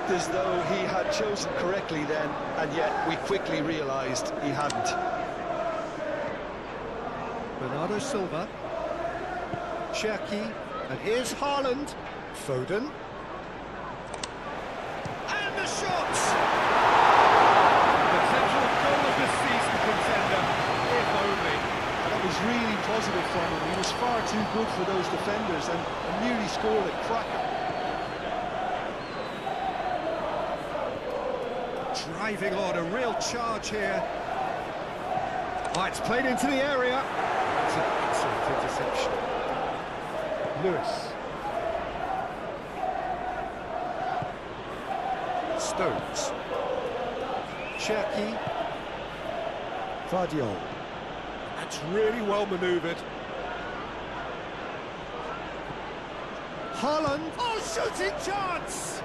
looked as though he had chosen correctly then, and yet we quickly realised he hadn't. Bernardo Silva. Cherki. And here's Haaland. Foden. And the shot! Potential goal of the season contender, if only. That was really positive from him. He was far too good for those defenders and nearly scored a cracker. Driving on, a real charge here. Oh, it's played into the area. It's an excellent interception. Lewis. Stones. Cherki. Vardiol. That's really well manoeuvred. Haaland. Oh, shooting chance!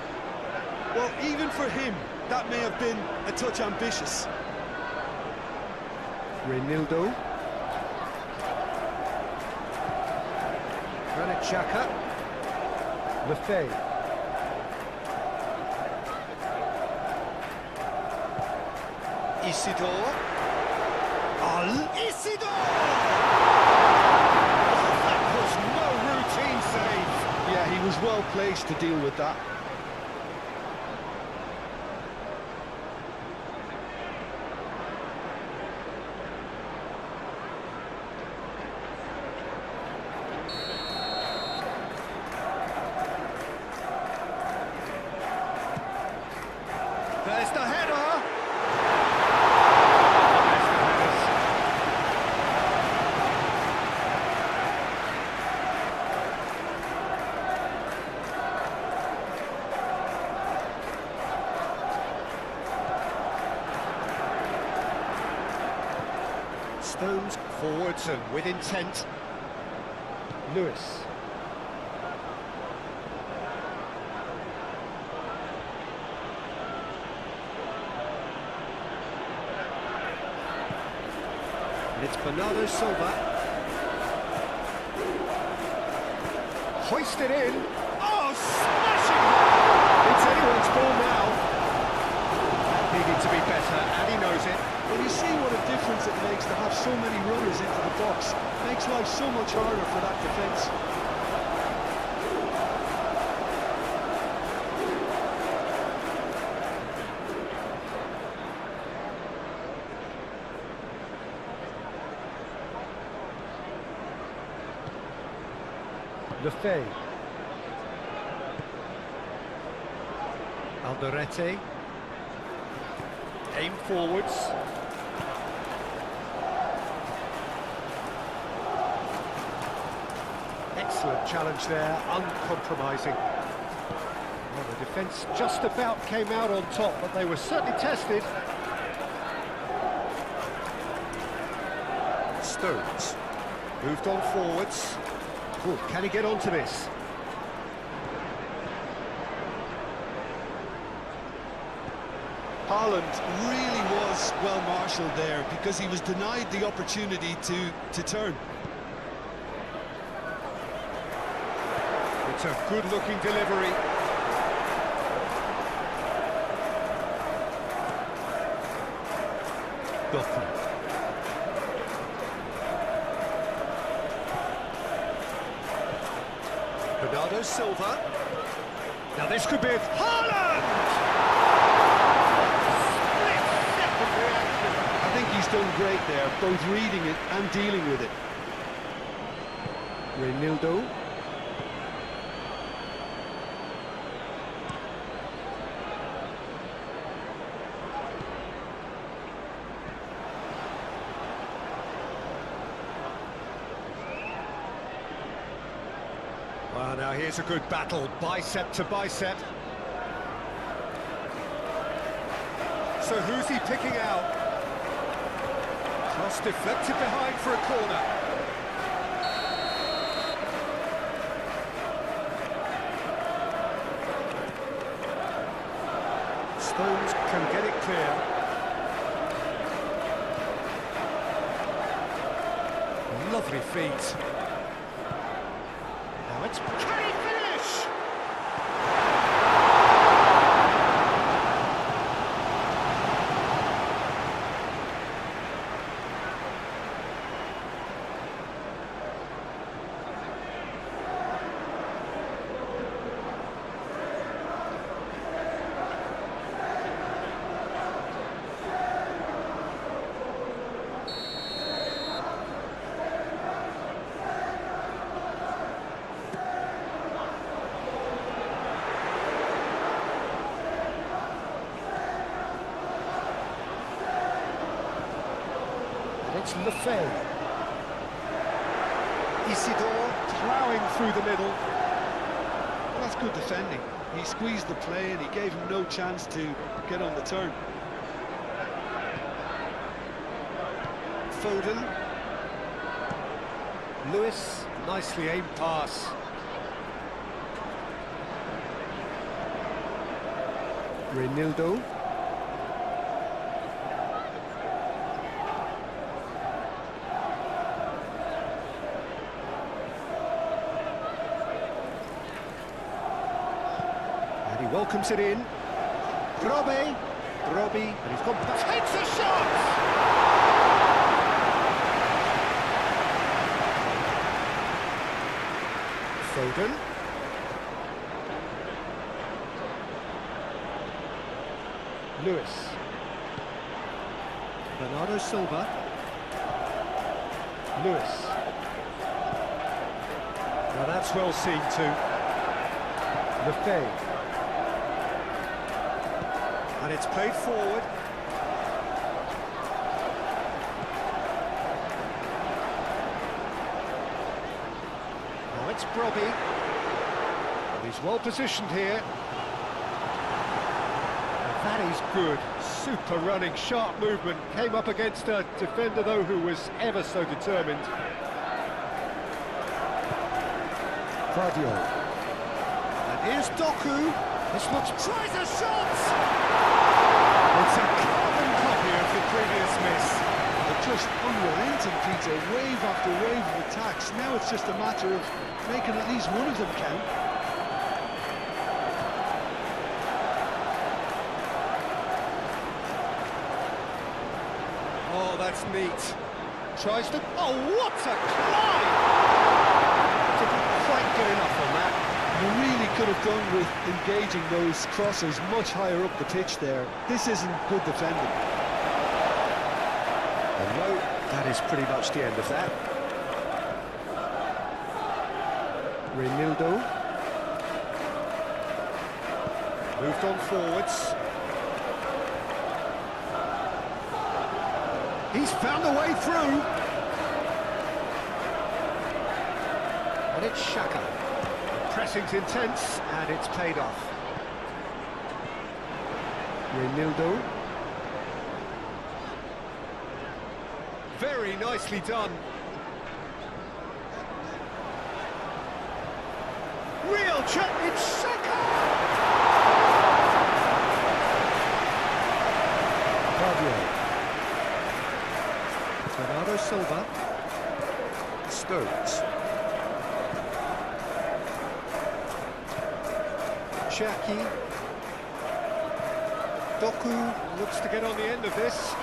Well, even for him, that may have been a touch ambitious. Reinildo. Granit Xhaka. Lefebvre. Isidore. Isidore! That was no routine save. Yeah, he was well placed to deal with that. There's the header. Stones forwards and with intent. Lewis. And it's Bernardo Silva. Hoisted in. Oh, smashing! It's anyone's ball now. Needing to be better, and he knows it. Well, you see what a difference it makes to have so many runners into the box. Makes life so much harder for that defence. Lefebvre. Alderete. Aim forwards. Excellent challenge there, uncompromising. Well, the defence just about came out on top, but they were certainly tested. Stones. Moved on forwards. Ooh, can he get onto this? Haaland really was well marshalled there because he was denied the opportunity to turn. It's a good-looking delivery. Gotham. Bernardo Silva. Now this could be it. Haaland! Split-second reaction. I think he's done great there, both reading it and dealing with it. Reinildo. Well, now here's a good battle, bicep to bicep. So who's he picking out? Cross deflected behind for a corner. Stones can get it clear. Lovely feet. Now it's... Can he finish? It's Lefebvre. Isidore ploughing through the middle. Well, that's good defending. He squeezed the play and he gave him no chance to get on the turn. Foden. Lewis, nicely aimed pass. Reinildo. And he welcomes it in. Brobbey, and he's got back. Takes a shot! Foden. Lewis. Bernardo Silva. Lewis. Now that's well seen too. Lefebvre. And it's played forward. Now it's Brobbey. And he's well positioned here. That is good. Super running, sharp movement. Came up against a defender, though, who was ever so determined. Vardio. And here's Doku. This looks... Tries a shot! It's a carbon copy of the previous miss. They're just unrelenting, Peter. Wave after wave of attacks. Now it's just a matter of making at least one of them count. Oh, that's neat. Tries to... Oh, what a climb! Didn't quite get enough on that. You really could have done with engaging those crosses much higher up the pitch there. This isn't good defending. And no, that is pretty much the end of that. Reinildo. Moved on forwards. He's found a way through. And it's Xhaka. The pressing's intense, and it's paid off. Reinildo. Very nicely done. Real check, it's Xhaka! Bernardo Silva. Stones. Cherki. Doku looks to get on the end of this.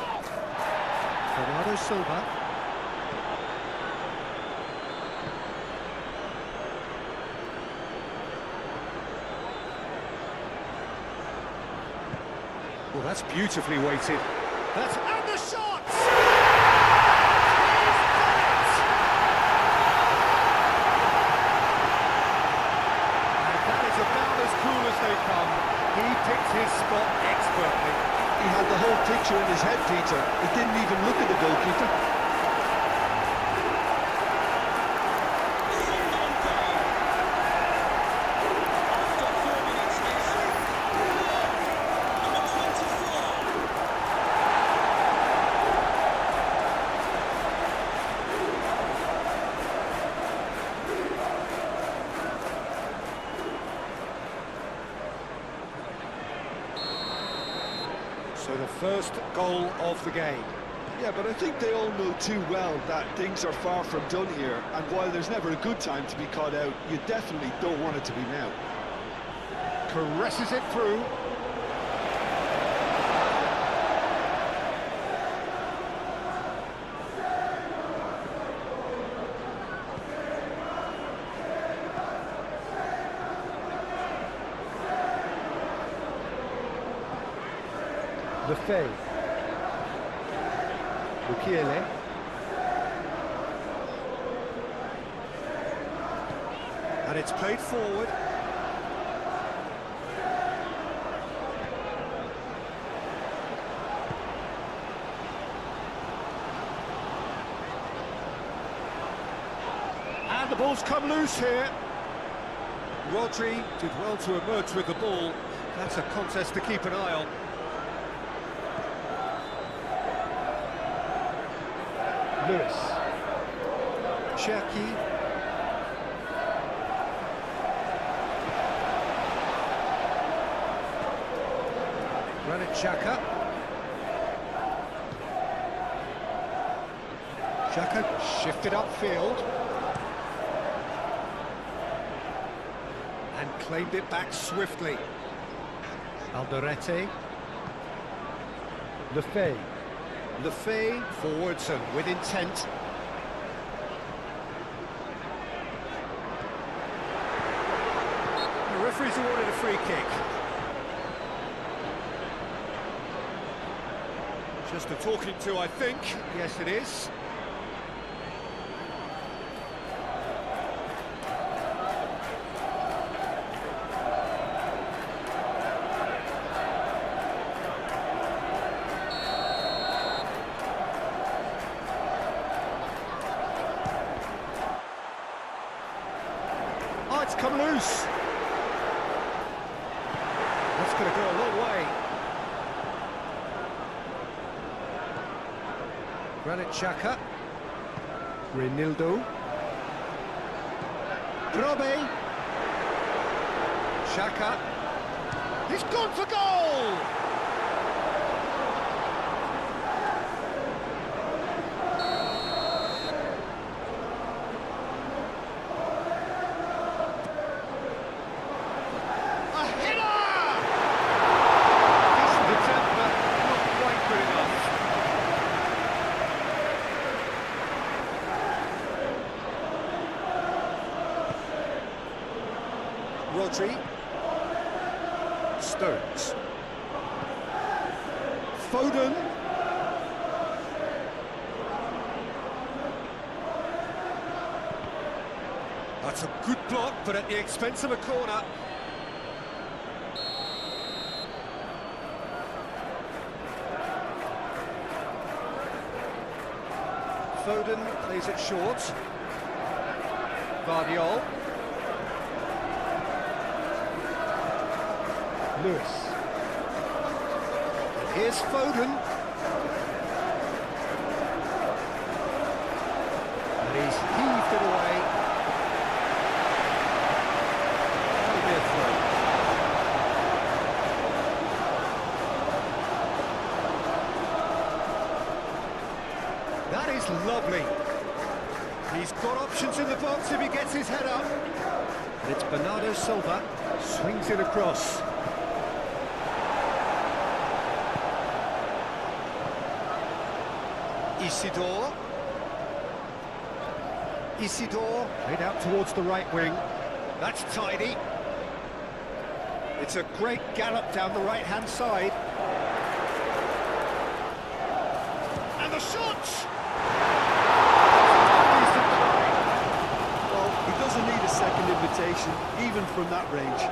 Bernardo Silva. Well, that's beautifully weighted. That's... And the shot! He picked his spot expertly. He had the whole picture in his head, Peter. He didn't even look at the goalkeeper. So the first goal of the game. Yeah, but I think they all know too well that things are far from done here, and while there's never a good time to be caught out, you definitely don't want it to be now. Caresses it through. Lefebvre. Mukiele. And it's played forward. the ball's come loose here. Rodri did well to emerge with the ball. That's a contest to keep an eye on. Lewis. Cherki. Granit Xhaka. Xhaka shifted upfield. And claimed it back swiftly. Alderete. Lefebvre forwards and with intent. The referee's awarded a free kick. Just a talking to, I think. Yes, it is. Oh, it's come loose. That's going to go a long way. Granit Xhaka. Reinildo. Drobe. Xhaka. He's gone for goal! Rodri. Stones. Foden. That's a good block, but at the expense of a corner. Foden plays it short. Vardiol. Lewis. Here's Foden. And he's heaved it away. That'll be a throw. That is lovely. He's got options in the box if he gets his head up. And it's Bernardo Silva. Swings it across. Isidore played out towards the right wing. That's tidy. It's a great gallop down the right-hand side. And the shot! Well, he doesn't need a second invitation, even from that range.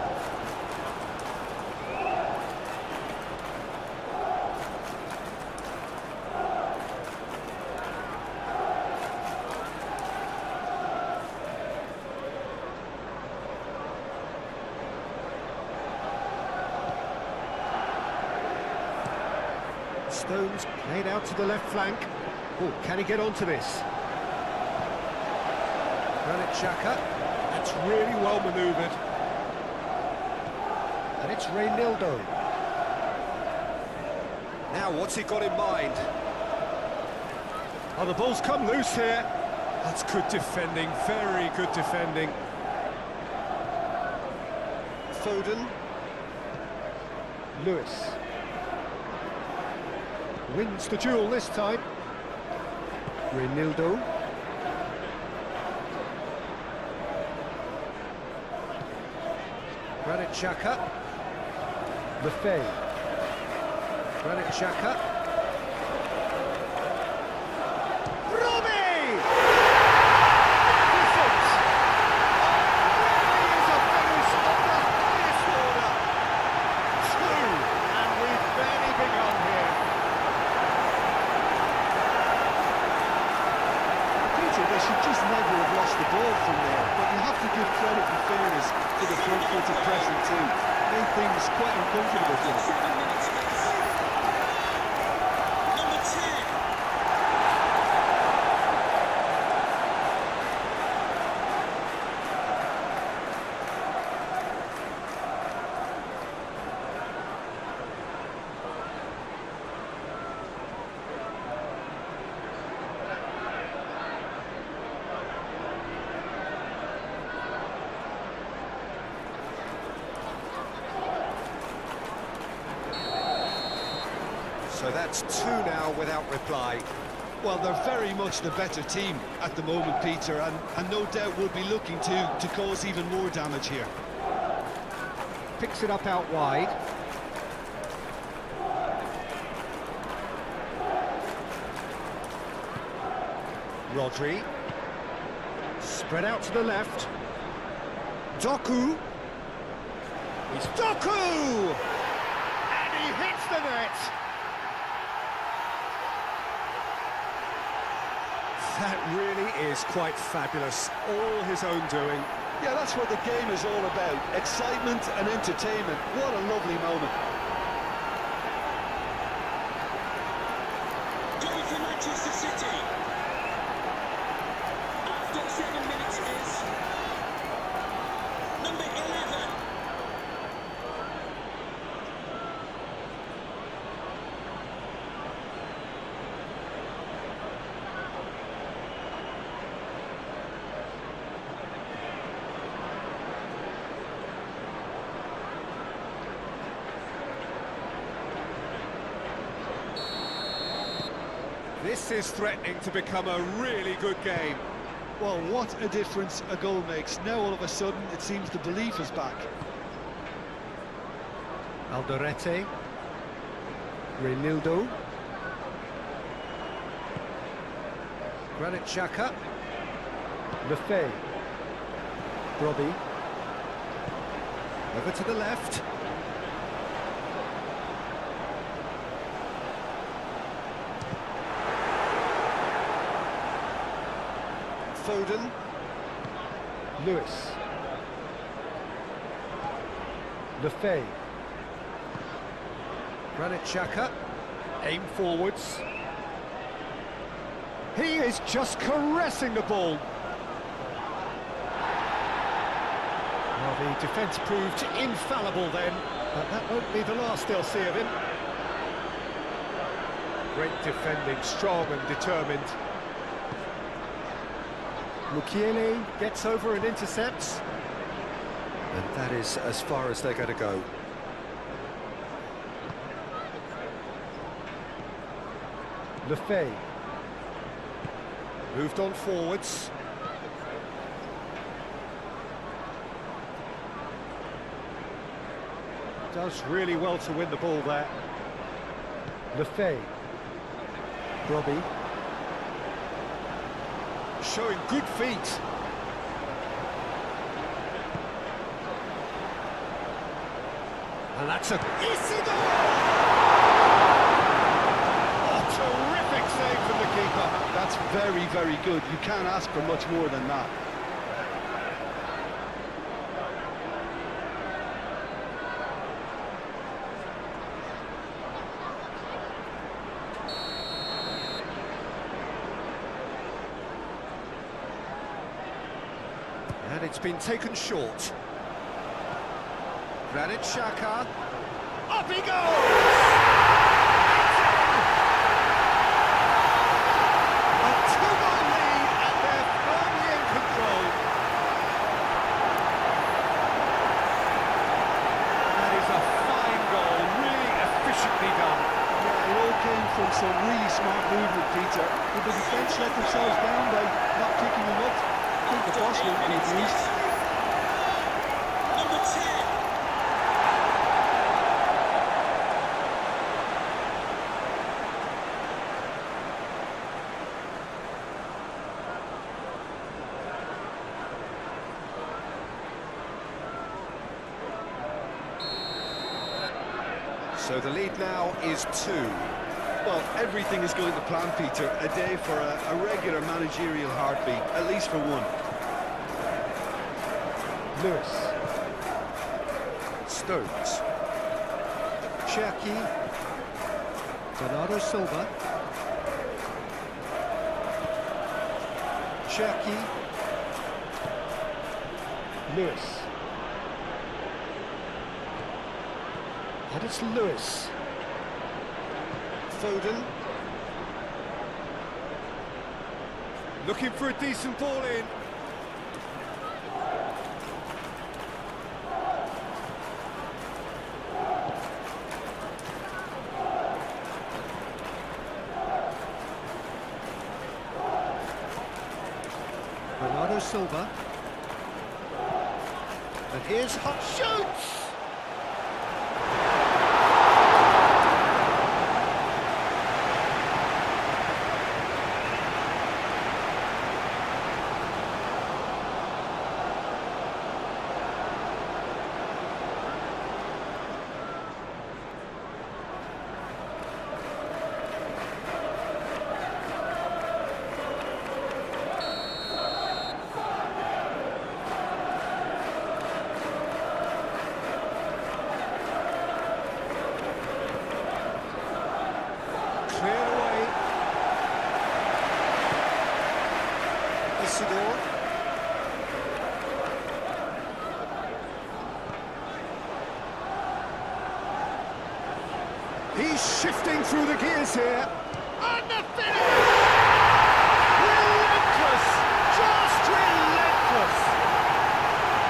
Stones played out to the left flank. Oh, can he get onto this? Granit Xhaka. That's really well manoeuvred. And it's Reinildo. Now, what's he got in mind? Oh, the ball's come loose here. That's good defending, very good defending. Foden. Lewis. Wins the duel this time. Reinildo. Granit Xhaka. Lefebvre. Granit Xhaka. Robbie! Magnificent! Really is a finish of the highest order. 2, and we've barely begun here. They should just never have lost the ball from there. credit and fairness to the front-footed pressing too. Made things quite uncomfortable for them. So that's 2 now without reply. Well, they're very much the better team at the moment, Peter, and no doubt will be looking to cause even more damage here. Picks it up out wide. Rodri. Spread out to the left. Doku. It's Doku! And he hits the net! That really is quite fabulous. All his own doing. Yeah, that's what the game is all about. Excitement and entertainment. What a lovely moment. Going for Manchester City. After 7 minutes is number 11. This is threatening to become a really good game. Well, what a difference a goal makes. Now all of a sudden it seems the belief is back. Alderete. Reinildo. Granit Xhaka. Lefebvre. Robbie. Over to the left. Foden. Lewis. Lefebvre. Granit Xhaka. Aim forwards. He is just caressing the ball. Well, the defence proved infallible then, but that won't be the last they'll see of him. Great defending, strong and determined. Mukiele gets over and intercepts. And that is as far as they're going to go. Lefebvre. Moved on forwards. Does really well to win the ball there. Lefebvre. Robbie. Showing good feet. And that's a... Isidore! Oh, terrific save from the keeper. That's very, very good. You can't ask for much more than that. And it's been taken short. Granit Xhaka. Up he goes! A 2-goal lead, and they're firmly in control. That is a fine goal, really efficiently done. Yeah, it all came from some really smart movement, Peter. Did the defence let themselves down by not picking them up? I think the boss won't be abused. Number 10. So the lead now is 2. Well, everything is going to plan, Peter. A day for a regular managerial heartbeat, at least for one. Lewis. Stones. Cherki. Bernardo Silva. Cherki. Lewis. And it's Lewis. Foden. Looking for a decent ball in. Bernardo Silva. And here's Hot shoots! Cleared away. Isidore. He's shifting through the gears here. And the finish! Relentless! Just relentless!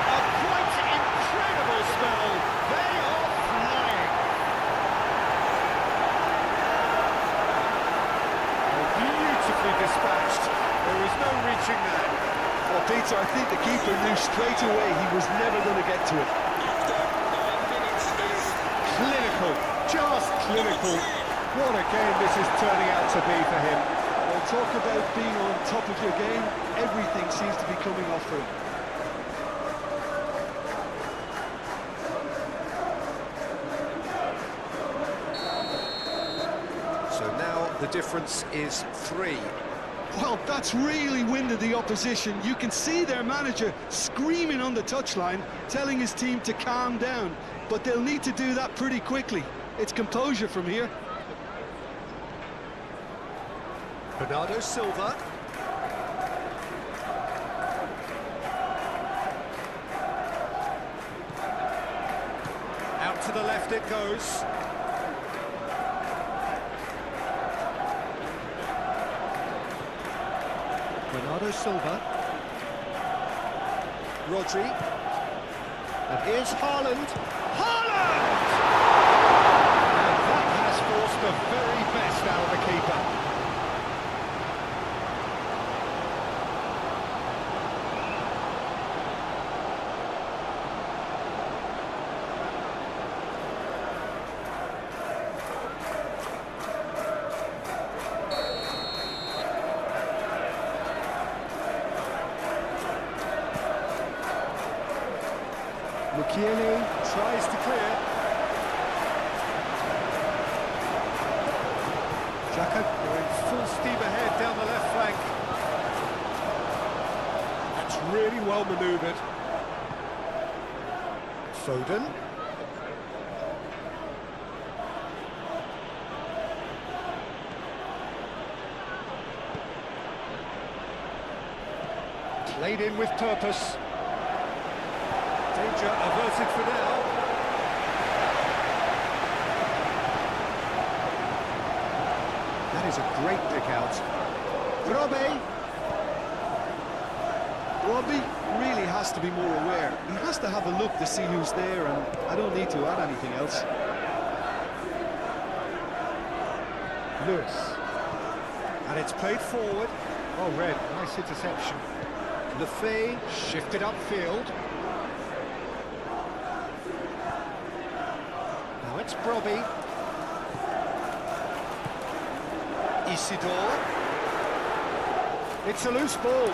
A quite incredible spell. They are flying. Beautifully dispatched. There was no reaching that. Well, Peter, I think the keeper knew straight away he was never going to get to it. After 9 minutes is Clinical, just clinical. What a game this is turning out to be for him. Well, talk about being on top of your game. Everything seems to be coming off for him. So now the difference is 3. Well, that's really winded the opposition. You can see their manager screaming on the touchline, telling his team to calm down. But they'll need to do that pretty quickly. It's composure from here. Bernardo Silva. Out to the left it goes. Bernardo Silva. Rodri. And here's Haaland. Haaland! And that has forced the very best out of the keeper. Mukiele tries to clear. Xhaka going full steam ahead down the left flank. That's really well manoeuvred. Foden. Played in with purpose. Danger averted for now. That is a great pick out. Robbie! Robbie really has to be more aware. He has to have a look to see who's there, and I don't need to add anything else. Lewis. And it's played forward. Oh, Red, nice interception. Lefebvre shifted upfield. Now it's Brobbey. Isidore. It's a loose ball.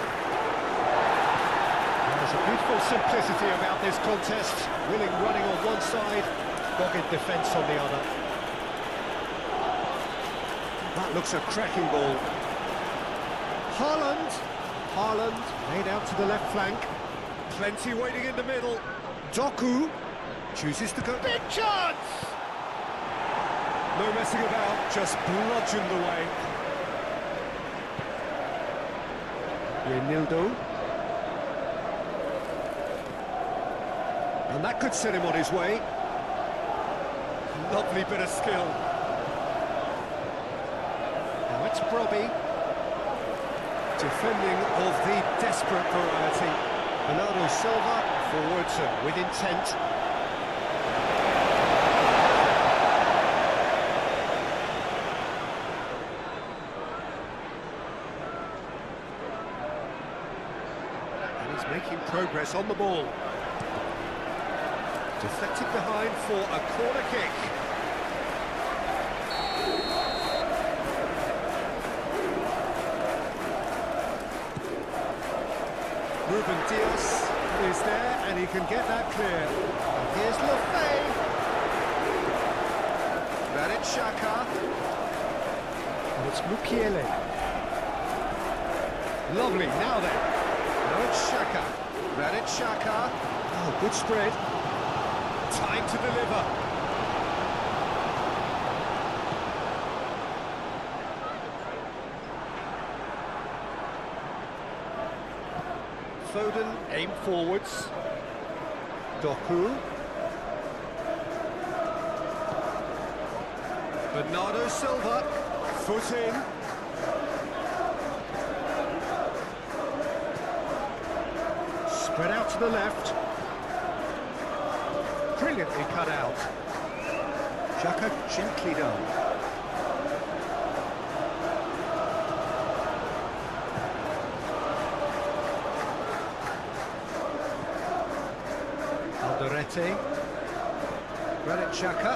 There's a beautiful simplicity about this contest. Willing running on one side, dogged defence on the other. That looks a cracking ball. Haaland made out to the left flank. Plenty waiting in the middle. Doku chooses to go. Big chance! No messing about, just bludgeoned away. Renildo. And that could set him on his way. Lovely bit of skill. Now it's Brobby. Defending of the desperate variety. Bernardo Silva, forwards and with intent. And he's making progress on the ball. Deflected behind for a corner kick. Ruben Dias is there, and he can get that clear. And here's Lefay. Granit Xhaka. And it's Mukiele. Lovely, now then. Now it's Xhaka. Granit Xhaka. Oh, good spread. Time to deliver. Foden aim forwards. Doku. Bernardo Silva. Foot in. Spread out to the left. Brilliantly cut out. Xhaka gently done. Alderete. Granit Xhaka.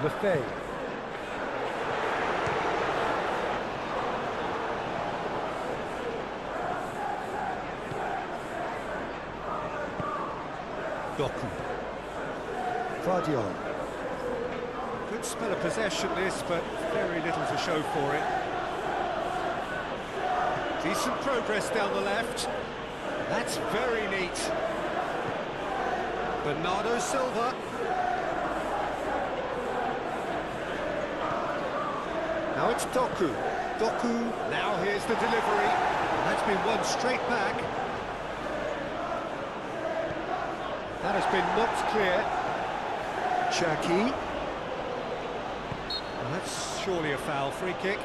Lefay. Doku. Guardiola. Good spell of possession this, but very little to show for it. Decent progress down the left. That's very neat. Bernardo Silva. Now it's Doku. Doku. Now here's the delivery. That's been won straight back. That has been knocked clear. Cherki. Well, that's surely a foul. Free kick.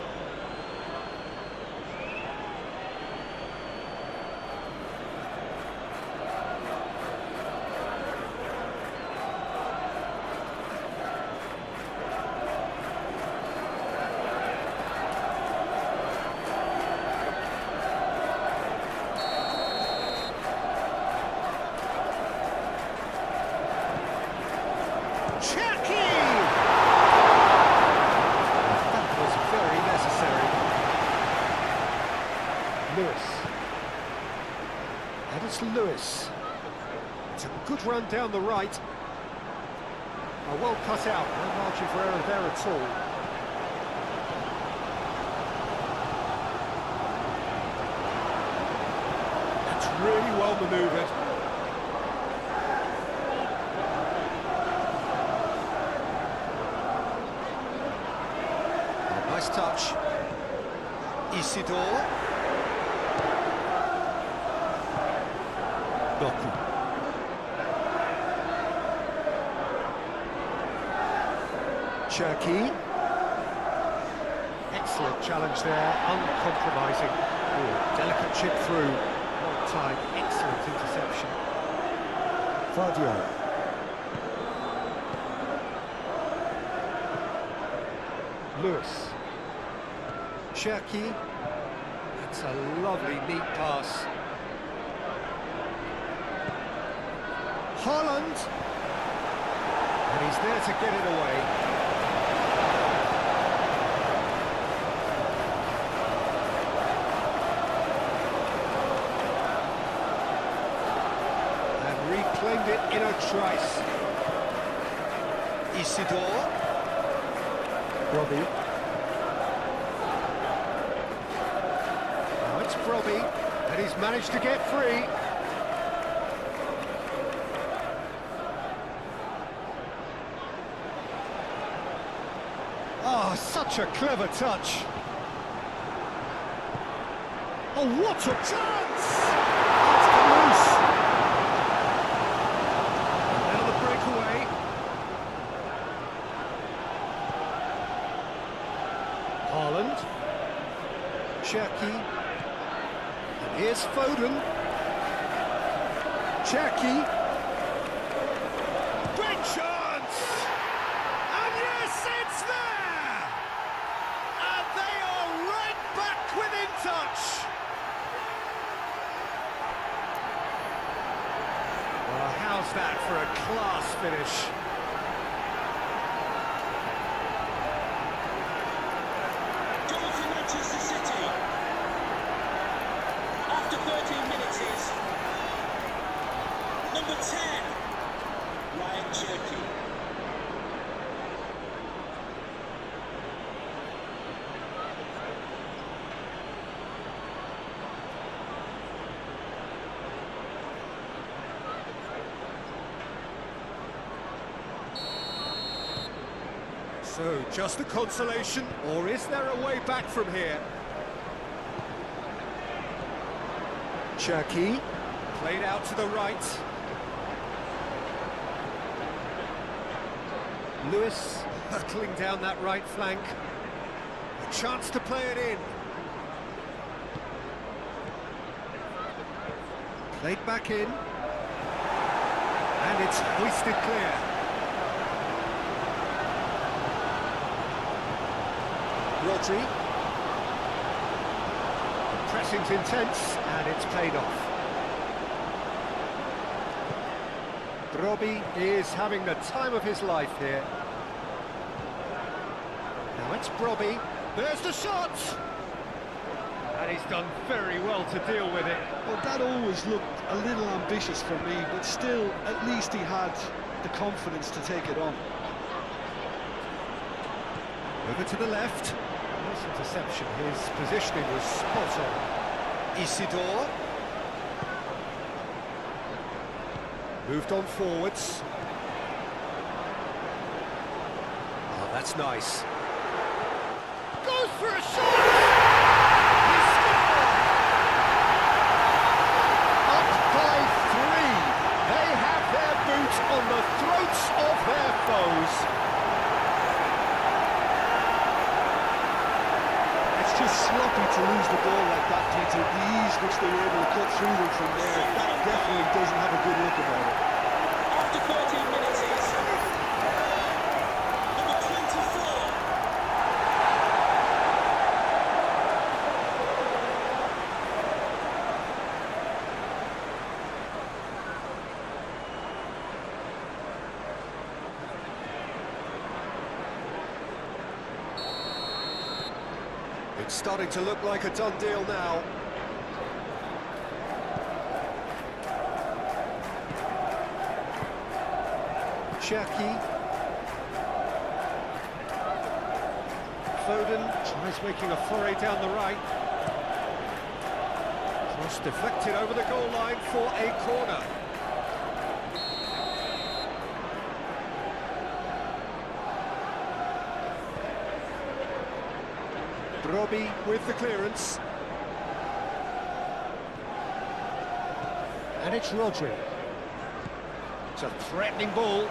Lewis. It's a good run down the right. Oh, well cut out, no margin for error there at all. That's really well manoeuvred. Oh, nice touch. Isidore. Doku. Cherki. Excellent challenge there, uncompromising. Ooh, delicate chip through. Long time, excellent interception. Fadio. Lewis. Cherki. That's a lovely, neat pass. Holland, and he's there to get it away. And reclaimed it in a trice. Isidore. Robbie. Brobbey, and he's managed to get free. Oh, such a clever touch. Oh, what a chance! It's come loose. And now the breakaway. Haaland. Cherki. And here's Foden. Cherki. Great chance! And yes, it's there! And they are right back within touch. Well, how's that for a class finish? Goal for Manchester City. After 13 minutes is number 10, Ryan Cherki. So, just a consolation, or is there a way back from here? Cherki, played out to the right. Lewis, hurtling down that right flank. A chance to play it in. Played back in. And it's hoisted clear. Rodri. The pressing's intense, and it's paid off. Brobbey is having the time of his life here. Now it's Brobbey. There's the shot! And he's done very well to deal with it. Well, that always looked a little ambitious for me, but still, at least he had the confidence to take it on. Over to the left. Nice interception. His positioning was spot on. Isidore. Moved on forwards. Oh, that's nice. Goes for a shot! He scored! Up by 3. They have their boot on the throats of their foes. It's just sloppy to lose the ball like that, Peter. The ease which they were able to cut through them from there, that definitely doesn't have a good look about it. After 13 minutes is number 24. It's starting to look like a done deal now. Cherki. Foden tries making a foray down the right. Cross deflected over the goal line for a corner. Brobbey with the clearance. And it's Rodri. It's a threatening ball.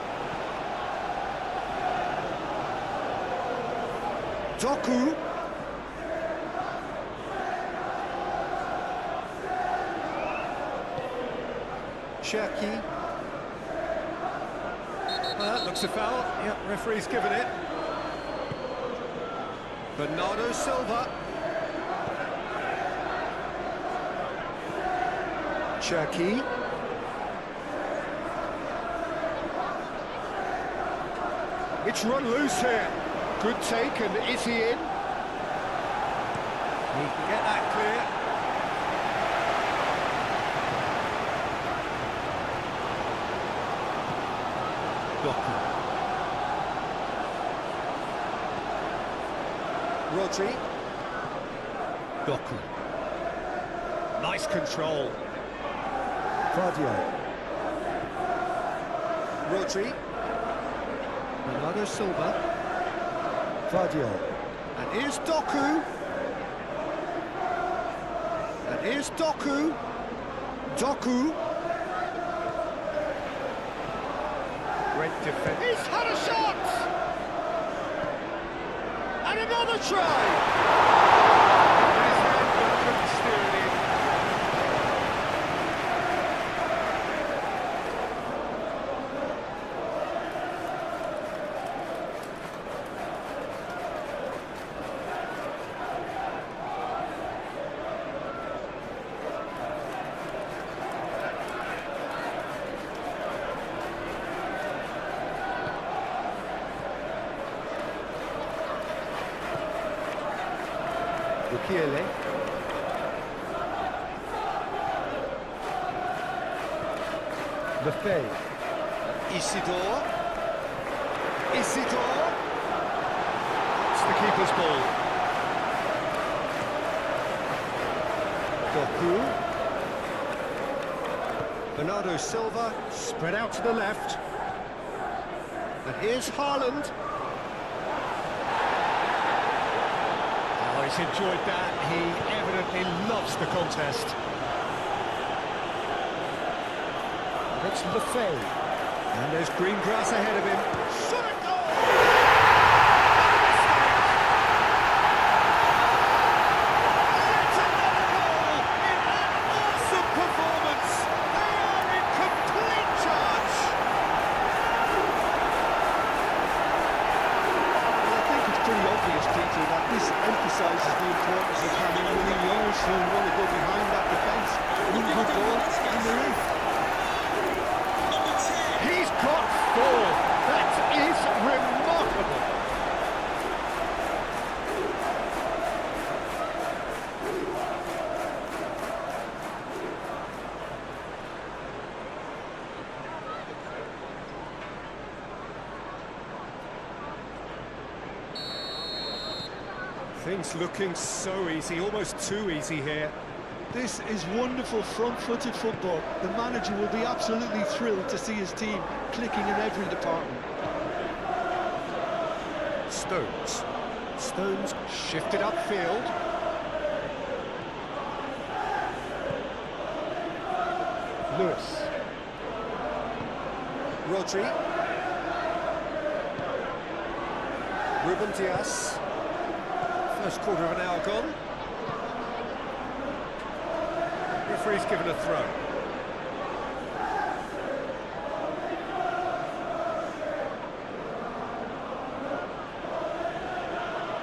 Doku. Cherki. Well, that looks a foul. Yep, referee's given it. Bernardo Silva. Cherki. It's run loose here. Good take, and is he in? He can get that clear. Doku. Rodri. Doku. Nice control. Claudio. Rodri. Bernardo Silva. Claudio. And here's Doku. And here's Doku. Doku. Great defense. He's had a shot! And another try! His hand couldn't steer it in. Bukiele. Lefebvre. Isidore. Isidore. It's the keeper's ball. Doku. Bernardo Silva, spread out to the left. And here's Haaland. Oh, he's enjoyed that. He evidently loves the contest. It's Lefebvre. And there's green grass ahead of him. Shot it goal! It's another goal in an awesome performance. They are in complete charge. Well, I think it's pretty obvious, Peter, that this emphasises the importance of having winning players who want to go behind that defence, win good ball, and they're in. He's got 4. That is remarkable. Things looking so easy, almost too easy here. This is wonderful front-footed football. The manager will be absolutely thrilled to see his team clicking in every department. Stones. Stones shifted upfield. Lewis. Rodri. Ruben Dias. First quarter of an hour gone. Referee's given a throw.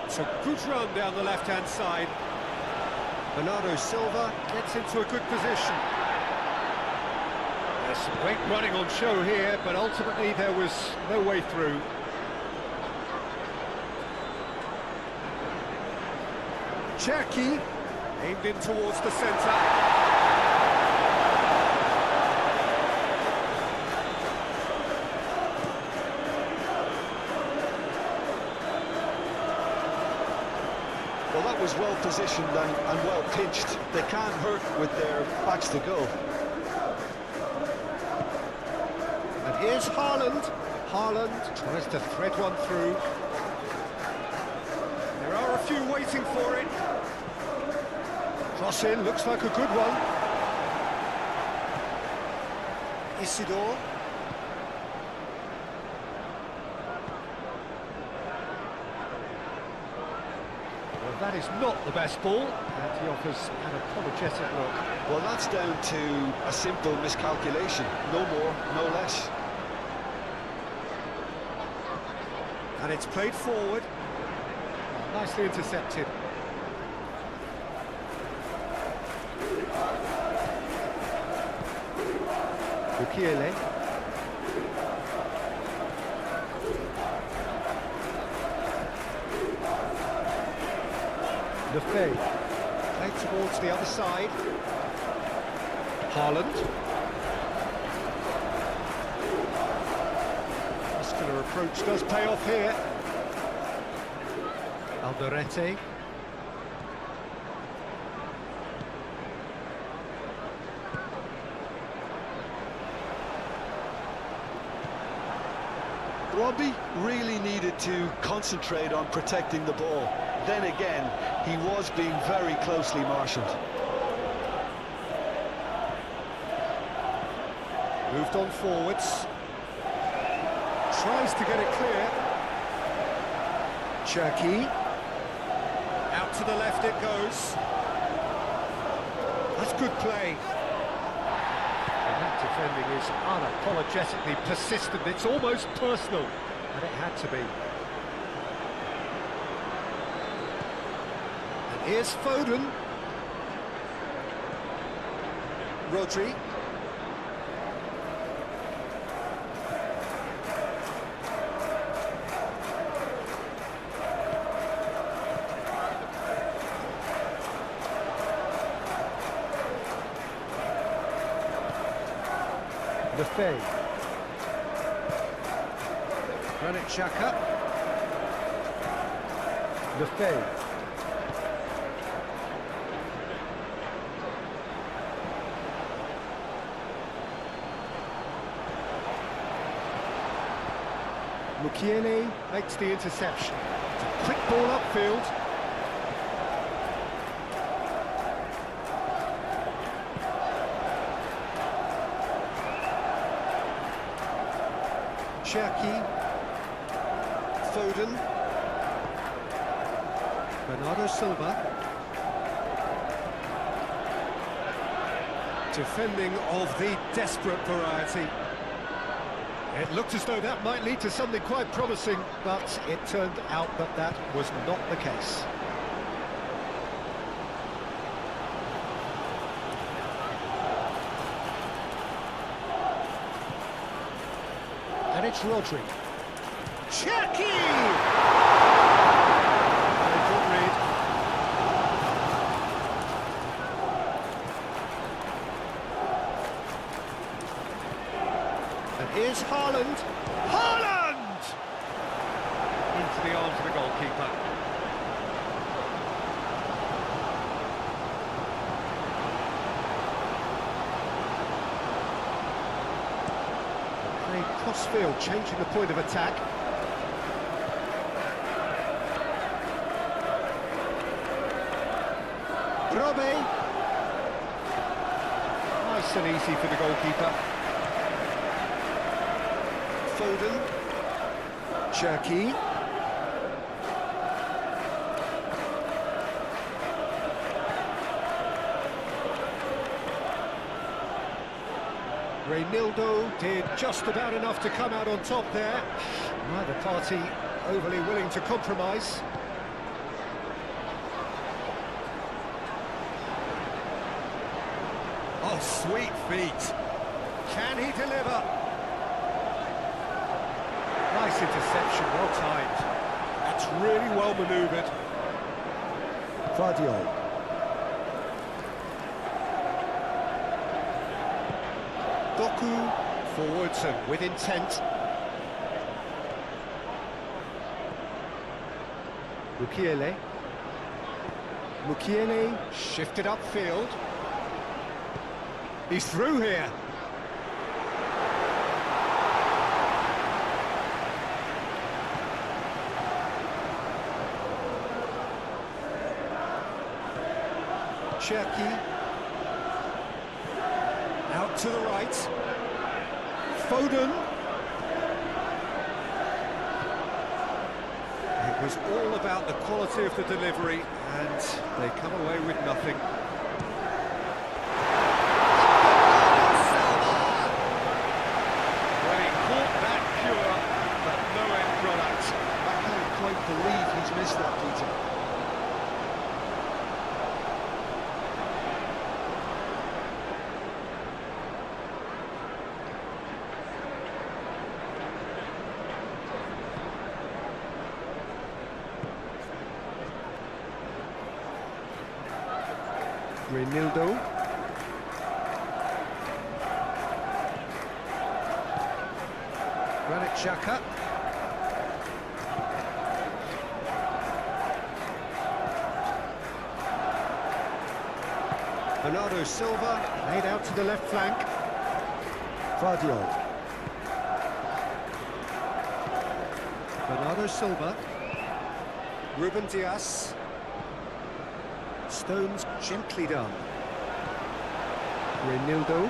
It's a good run down the left-hand side. Bernardo Silva gets into a good position. There's some great running on show here, but ultimately there was no way through. Cherki aimed in towards the centre. Well, that was well positioned and well pitched. They can't hurt with their backs to go. And here's Haaland. Haaland tries to thread one through. There are a few waiting for it. Cross in, looks like a good one. Isidore. Well, that is not the best ball, and he offers an apologetic look. Well, that's down to a simple miscalculation. No more, no less. And it's played forward. Nicely intercepted. Bukiele. Lefebvre. Played towards the other side. Haaland. Muscular approach does pay off here. Alderete. Robbie really needed to concentrate on protecting the ball. Then again, he was being very closely marshalled. Moved on forwards. Tries to get it clear. Cherky. Out to the left it goes. That's good play. And that defending is unapologetically persistent. It's almost personal, and it had to be. And here's Foden. Rodri. Lefebvre. Granit Xhaka. Lefebvre. Mukiele makes the interception. It's a quick ball upfield. Cherky, Foden, Bernardo Silva. Defending of the desperate variety. It looked as though that might lead to something quite promising, but it turned out that that was not the case. And it's Rodri. Cherky! Very good read. And here's Haaland. Haaland! Into the arms of the goalkeeper. Crossfield changing the point of attack. Robe. Nice and easy for the goalkeeper. Foden. Cherky. Reynildo did just about enough to come out on top there. Neither party overly willing to compromise. Oh, sweet feet. Can he deliver? Nice interception, well timed. That's really well manoeuvred. Vardiol. Doku forwards and with intent. Mukiele. Mukiele shifted upfield. He's through here. Cherky. Out to the right. Foden. It was all about the quality of the delivery, and they come away with nothing. Well, he caught that pure, but no end product. I can't quite believe he's missed that, Peter. Reynildo. Granit Xhaka. Bernardo Silva laid out to the left flank. Vardiol. Bernardo Silva. Ruben Dias. Stones gently done. Reinildo.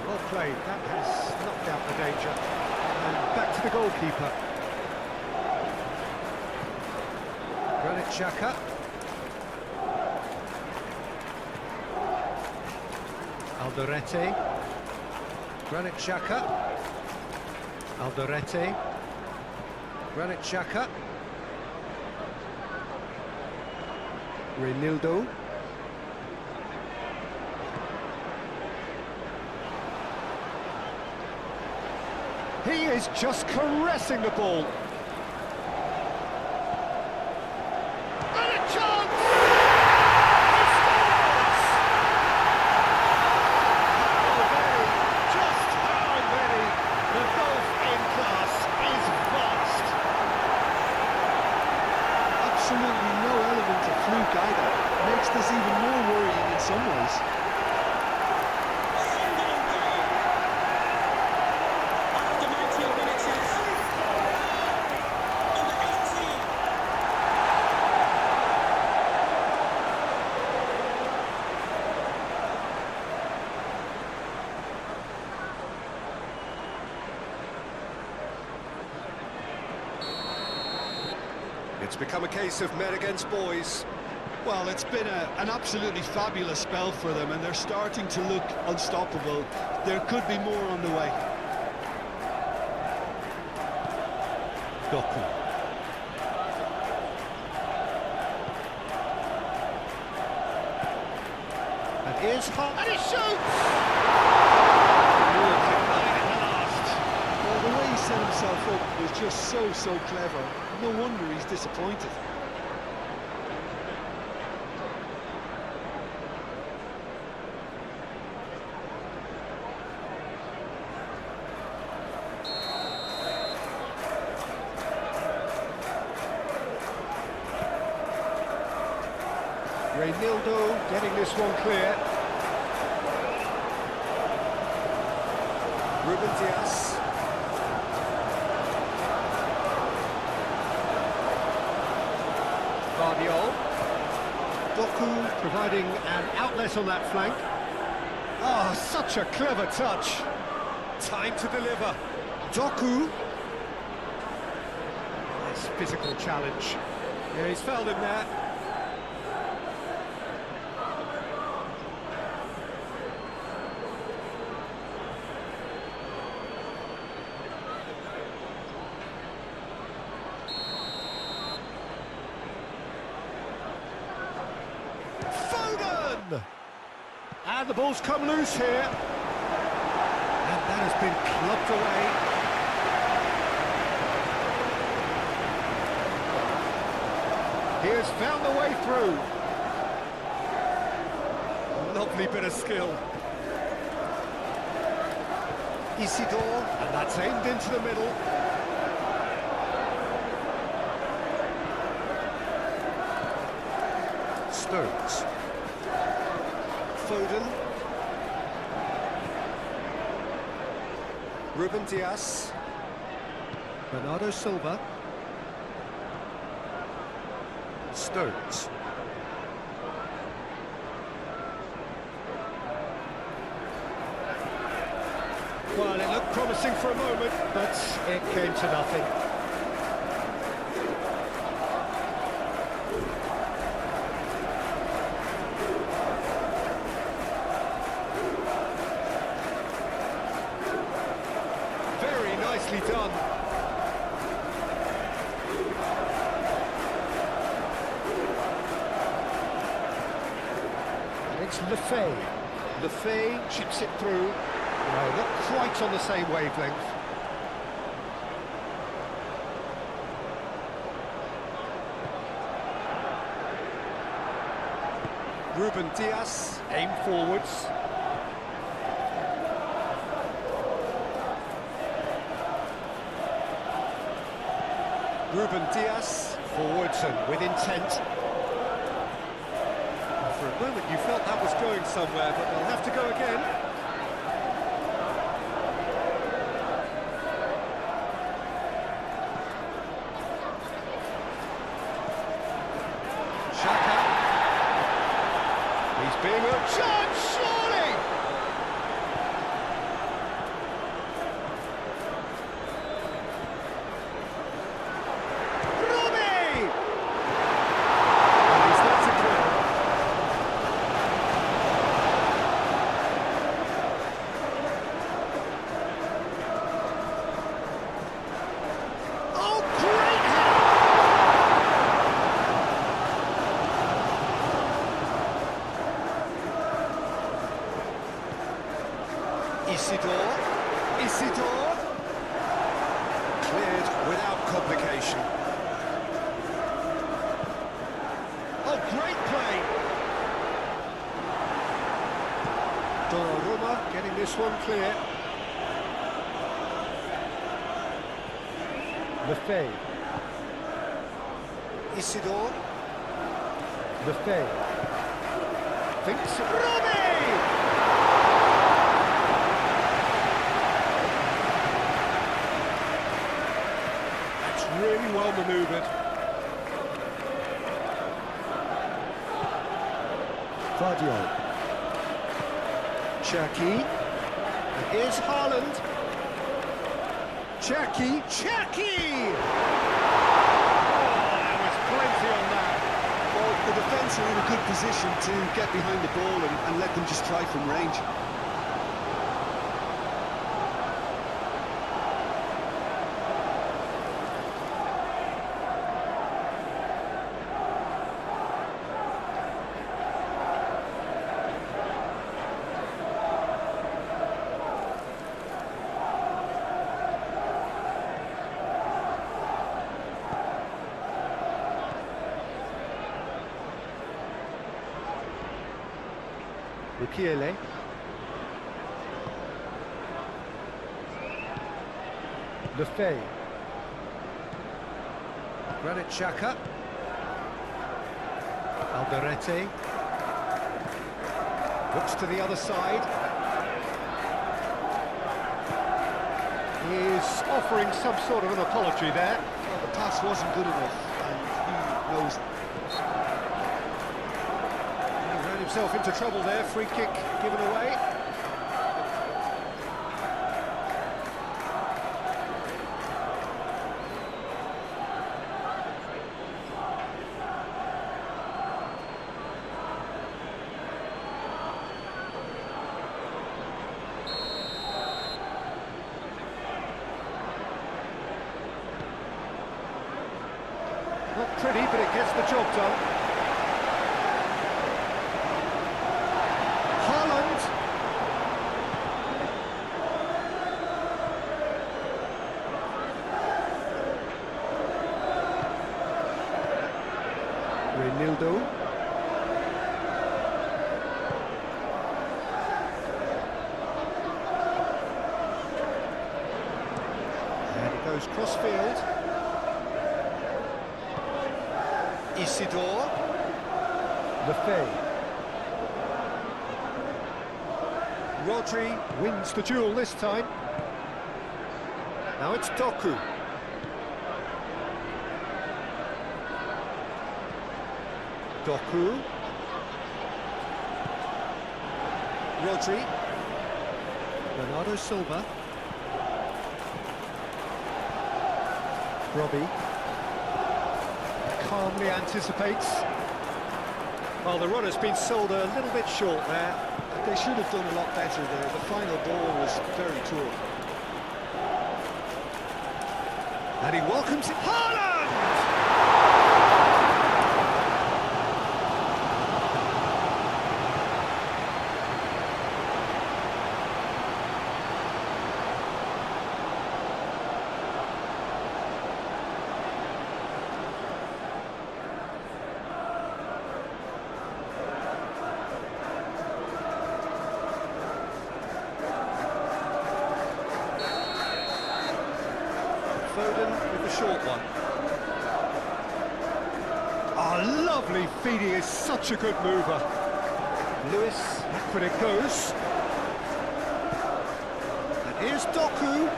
Well played, that has knocked out the danger. And back to the goalkeeper. Granit Xhaka. Alderete. Granit Xhaka. Alderete. Granit Xhaka. Reinildo. He is just caressing the ball. And a chance! He scores! How very, just how very, the golf in class is vast. Absolutely no element of fluke either. Makes this even more worrying in some ways. Sunderland game. After 90 minutes, number 18. It's become a case of men against boys. Well, it's been an absolutely fabulous spell for them, and they're starting to look unstoppable. There could be more on the way. Doku. And here's Hart, and he shoots! Oh, denied at last. Well, the way he set himself up was just so clever. No wonder he's disappointed. Reinildo getting this one clear. Ruben Dias. Guardiol. Doku providing an outlet on that flank. Oh, such a clever touch. Time to deliver. Doku. Nice physical challenge. Yeah, he's fouled him there. And the ball's come loose here. And that has been clubbed away. He has found the way through. Lovely bit of skill. Isidore, and that's aimed into the middle. Stones. Foden. Ruben Dias. Bernardo Silva. Stones. Well, it looked promising for a moment, but it came to nothing. Nicely done. It's Lefay. Lefay chips it through. No, not quite on the same wavelength. Ruben Dias, aim forwards. Ruben Dias, forwards and with intent. For a moment you felt that was going somewhere, but they'll have to go again. Xhaka. He's being outjudged, surely! Robbie! And he's left it clear. Oh, great header! Isidore. Cleared without complication. Oh, great play! Donnarumma getting this one clear. Lefebvre, Isidore Lefebvre, thinks Robbie! That's really well manoeuvred. Guardiola, Cherki. And here's Haaland. Cherki. There was plenty on that. Well, the defence are in a good position to get behind the ball and let them just try from range. Mukiele, Lefebvre, Granit Xhaka. Alderete. Looks to the other side. He's offering some sort of an apology there. Well, the pass wasn't good enough, and he knows. He ran himself into trouble there. Free kick given away. Not pretty, but it gets the job done. Haaland. Reinildo. And it goes cross-field. Isidore. Lefebvre, Rodri wins the duel this time. Now it's Doku. Doku. Rodri. Bernardo Silva. Robbie, Calmly anticipates. Well, the runner's been sold a little bit short there. They should have done a lot better there. The final ball was very poor. And he welcomes it. Haaland! Foden with the short one. Oh, lovely feed. He is such a good mover. Lewis, backward it goes. And here's Doku.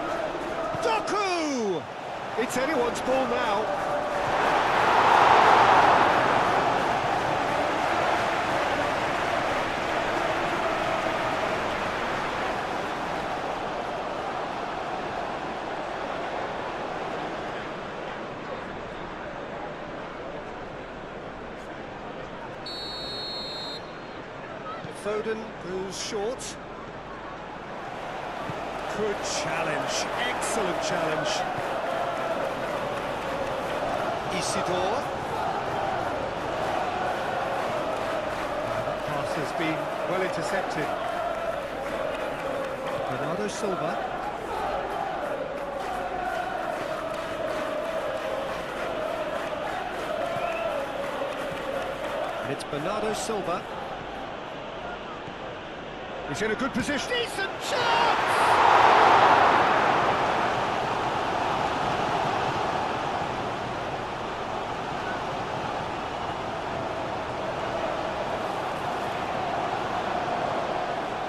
Doku! It's anyone's ball now. Foden goes short. Good challenge, excellent challenge. Isidore. That pass has been well intercepted. Bernardo Silva. And it's Bernardo Silva. He's in a good position. Decent chance!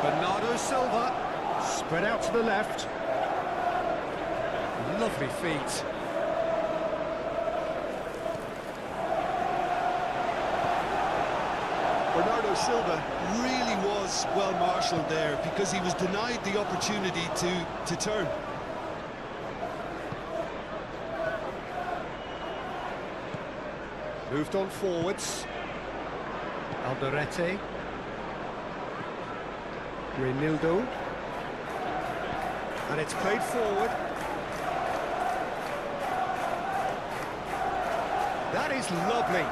Bernardo Silva, spread out to the left. Lovely feet. Bernardo Silva really was well marshalled there because he was denied the opportunity to turn. Moved on forwards. Alderete. Reinildo. And it's played forward. That is lovely.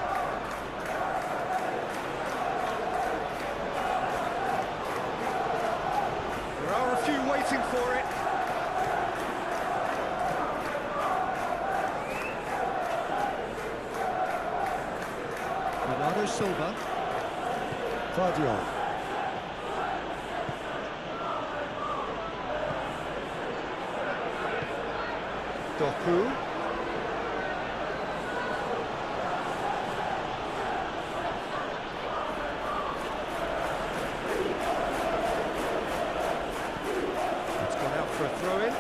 There are a few waiting for it. Bernardo Silva. Guardiola. Doku. It's gone out for a throw-in.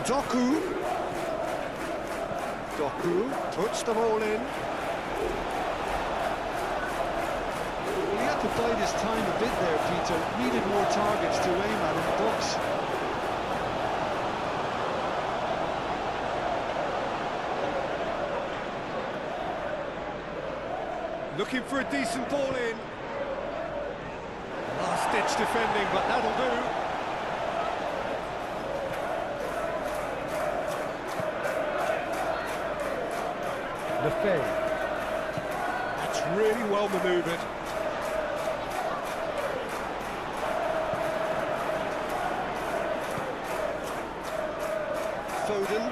Doku. Doku puts the ball in. Well, he had to bide his time a bit there, Peter. Needed more targets to aim at in the box. Looking for a decent ball in. Last-ditch defending, but that'll do. Lefebvre. That's really well manoeuvred. Foden.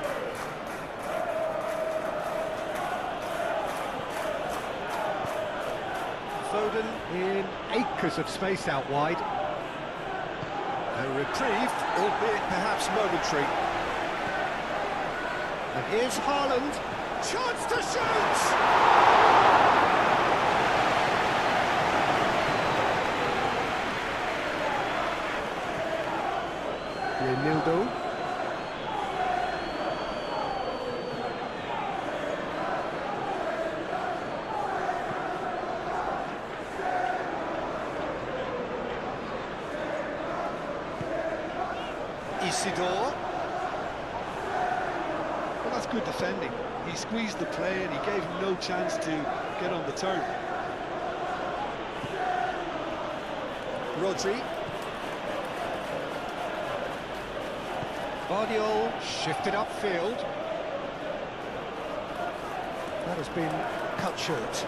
Foden in acres of space out wide. A reprieve, albeit perhaps momentary. And here's Haaland. Chance to shoot! Reinildo. Isidore. Well, that's good defending. He squeezed the play and he gave him no chance to get on the turn. Rodri. Guardiola shifted upfield. That has been cut short.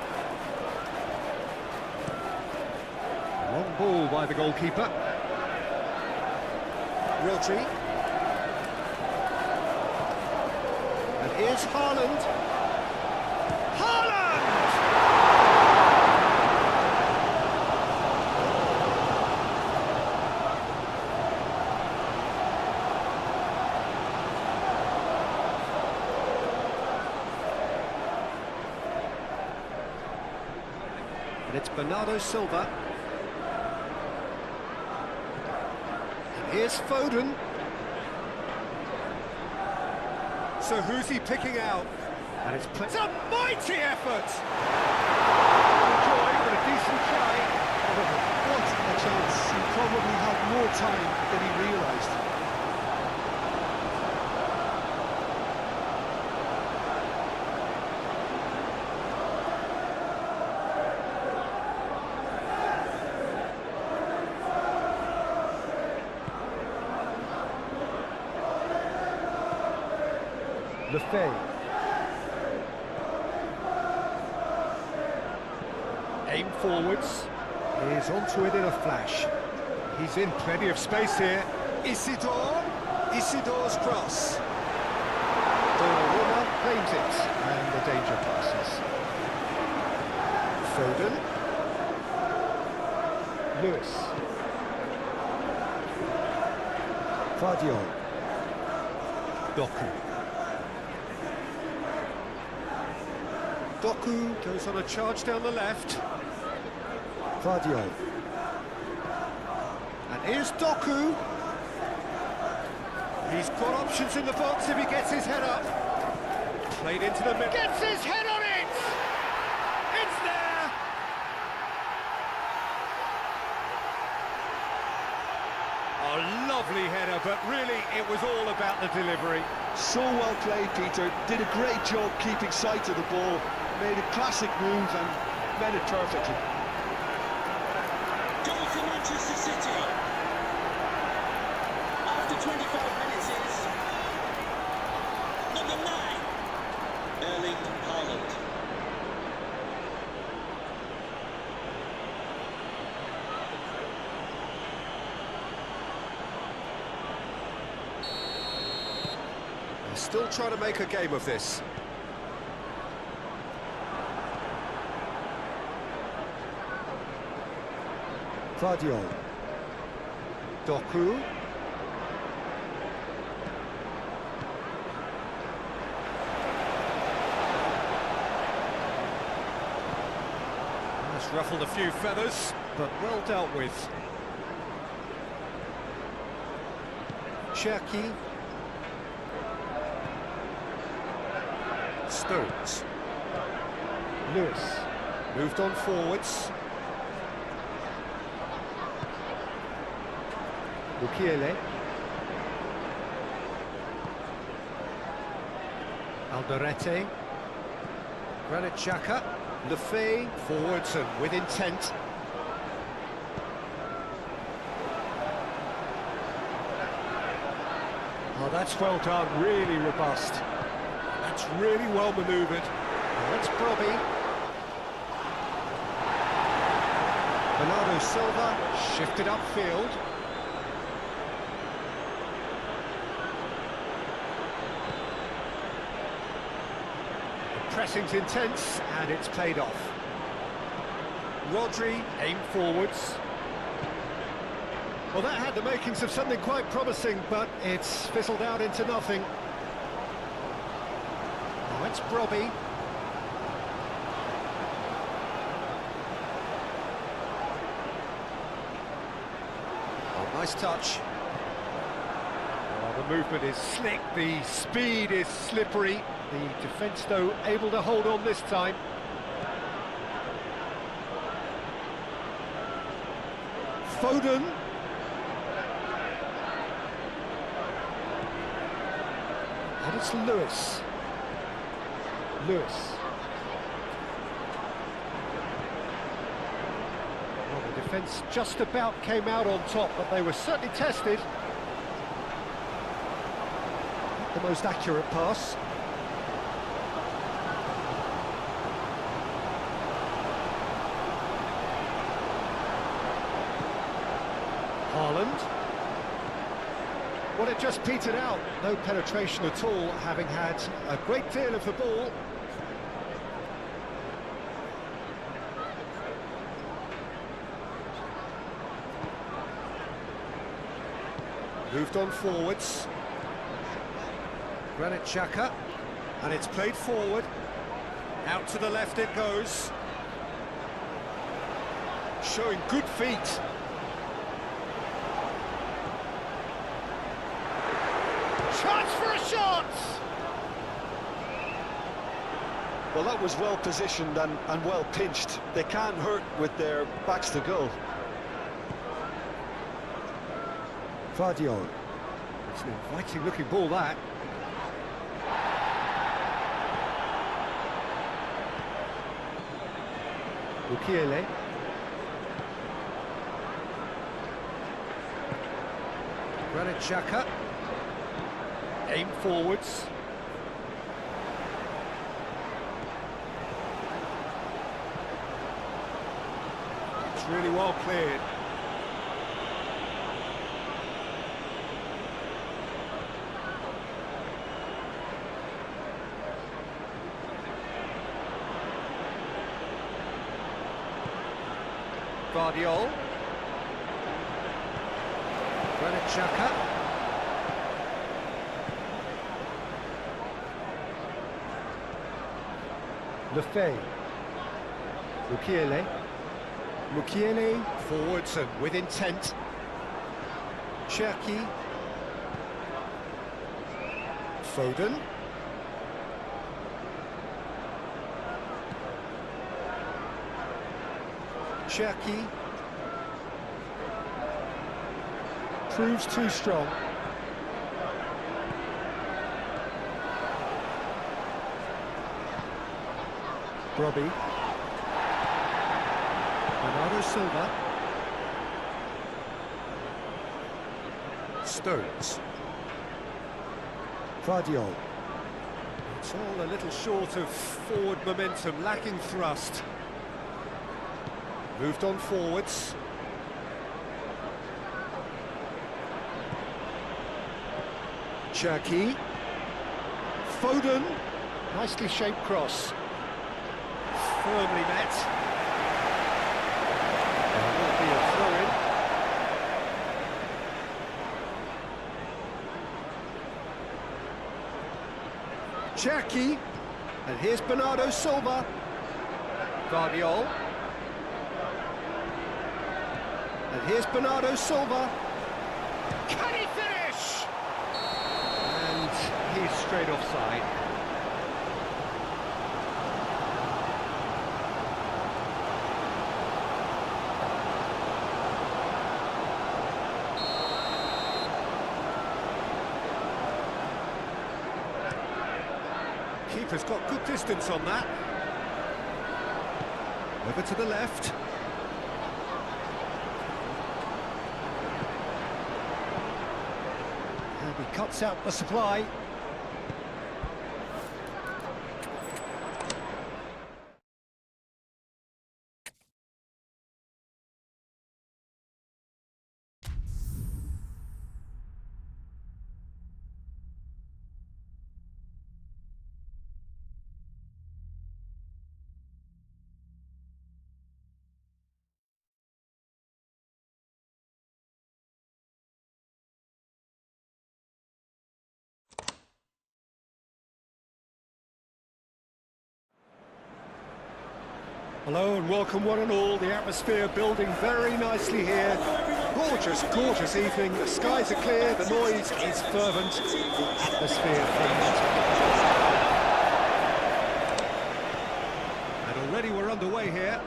Long ball by the goalkeeper. Rodri. And here's Haaland. Haaland! And it's Bernardo Silva. And here's Foden. So who's he picking out? And it's a mighty effort! Joy, but a decent try. What a chance. He probably had more time than he realised. Lefebvre. Aim forwards. He's onto it in a flash. He's in plenty of space here. Isidor's cross. Donnarumma claims it, and the danger passes. Foden. Lewis. Guardiola. Doku. Doku goes on a charge down the left. Guardiola. And here's Doku. He's got options in the box if he gets his head up. Played into the middle. Gets his head on it! It's there! A lovely header, but really it was all about the delivery. So well played, Peter. Did a great job keeping sight of the ball. Made a classic move and met it perfectly. Goal for Manchester City. After 25 minutes is number 9, Erling Haaland. They're still trying to make a game of this. Guardiola. Doku. That's ruffled a few feathers, but well dealt with. Cherki. Stones. Lewis. Moved on forwards. Mukiele. Alderete. Granit Xhaka. Lefebvre forwards and with intent. Oh, that's well done, really robust. That's really well manoeuvred. That's Brobby. Bernardo Silva shifted upfield. The pressing's intense and it's played off. Rodri aimed forwards. Well, that had the makings of something quite promising, but it's fizzled out into nothing. Now it's Brobby. Oh, nice touch. Oh, the movement is slick, the speed is slippery. The defence, though, able to hold on this time. Foden. And it's Lewis. Lewis. Well, the defence just about came out on top, but they were certainly tested. Not the most accurate pass. Haaland. Well, it just petered out. No penetration at all, having had a great deal of the ball. Moved on forwards. Granit Xhaka. And it's played forward. Out to the left it goes. Showing good feet. Chance for a shot! Well, that was well positioned and well pinched. They can't hurt with their backs to goal. Guardiola. It's an inviting looking ball, that. Ukiele. Granit Xhaka. Aim forwards. It's really well cleared. Guardiola. Granit Xhaka. Lefebvre. Ukiele. Mukiele forwards and with intent. Cherki. Foden. Cherki. Proves too strong. Robbie. Bernardo Silva. Stones. Guardiola. It's all a little short of forward momentum, lacking thrust. Moved on forwards. Cherki. Foden. Nicely shaped cross. Firmly met. There will be a throw-in. Cherki. And here's Bernardo Silva. Guardiola. And here's Bernardo Silva. Can he finish? And he's straight offside. Keeper's got good distance on that. Over to the left. And he cuts out the supply. Hello and welcome one and all. The atmosphere building very nicely here. Gorgeous, gorgeous evening. The skies are clear, the noise is fervent, the atmosphere filled. And already we're underway here.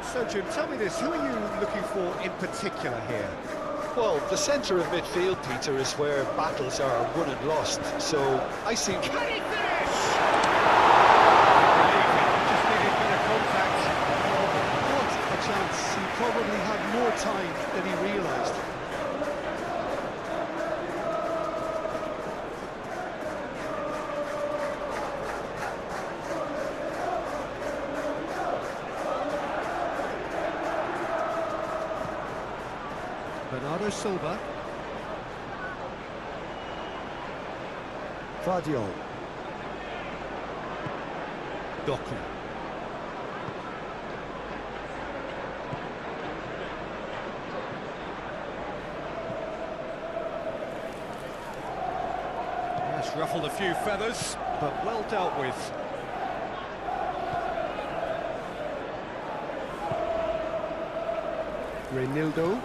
So Jim, tell me this, who are you looking for in particular here? Well, the centre of midfield, Peter, is where battles are won and lost. So I see... Can he finish? What a chance. He probably had more time than he realised. Bernardo Silva. Guardiola. Doku. Yes, ruffled a few feathers, but well dealt with. Reinildo.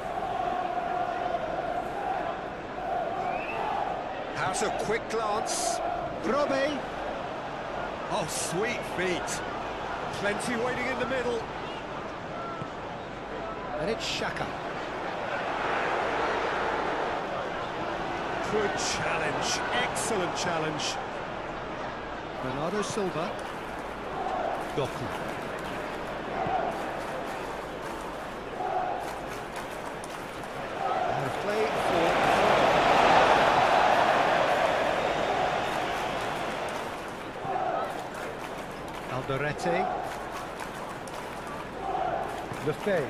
Has a quick glance. Robbie. Oh, sweet feet. Plenty waiting in the middle. And it's Xhaka. Good challenge. Excellent challenge. Bernardo Silva. Doku. And play for Alderete. Lefebvre.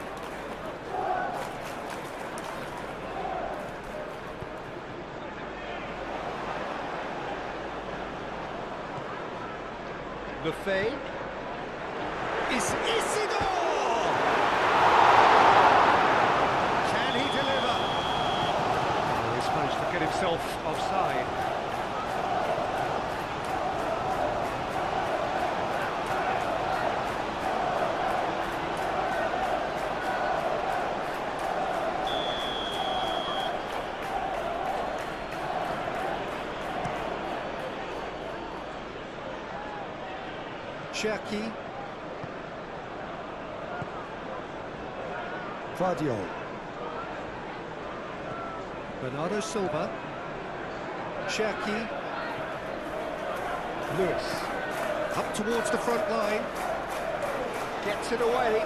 Lefebvre. Is Isidore! Can he deliver? Oh, he's managed to get himself offside. Cherki. Guardiola. Bernardo Silva. Cherki. Lewis. Up towards the front line. Gets it away.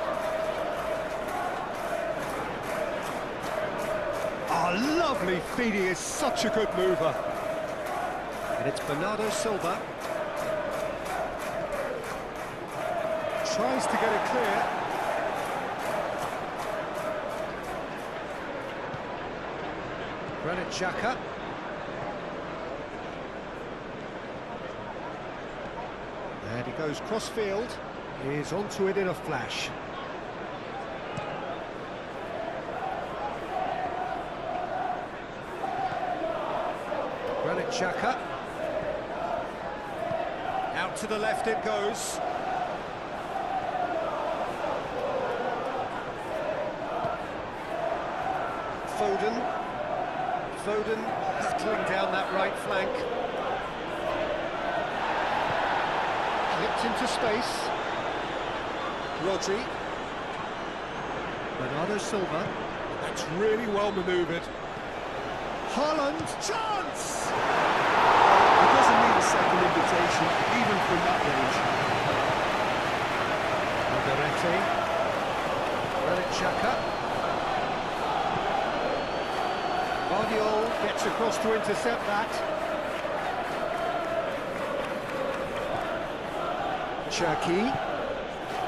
Oh, lovely feet. He is such a good mover. And it's Bernardo Silva. Tries to get it clear. Granit Xhaka. And he goes cross-field. He's onto it in a flash. Granit Xhaka. Out to the left it goes. Foden battling down that right flank. Clipped into space. Rodri. Bernardo Silva. That's really well manoeuvred. Haaland, chance! He doesn't need a second invitation, even from that range. Alderete. Granit Xhaka. Guardiola gets across to intercept that. Cherki.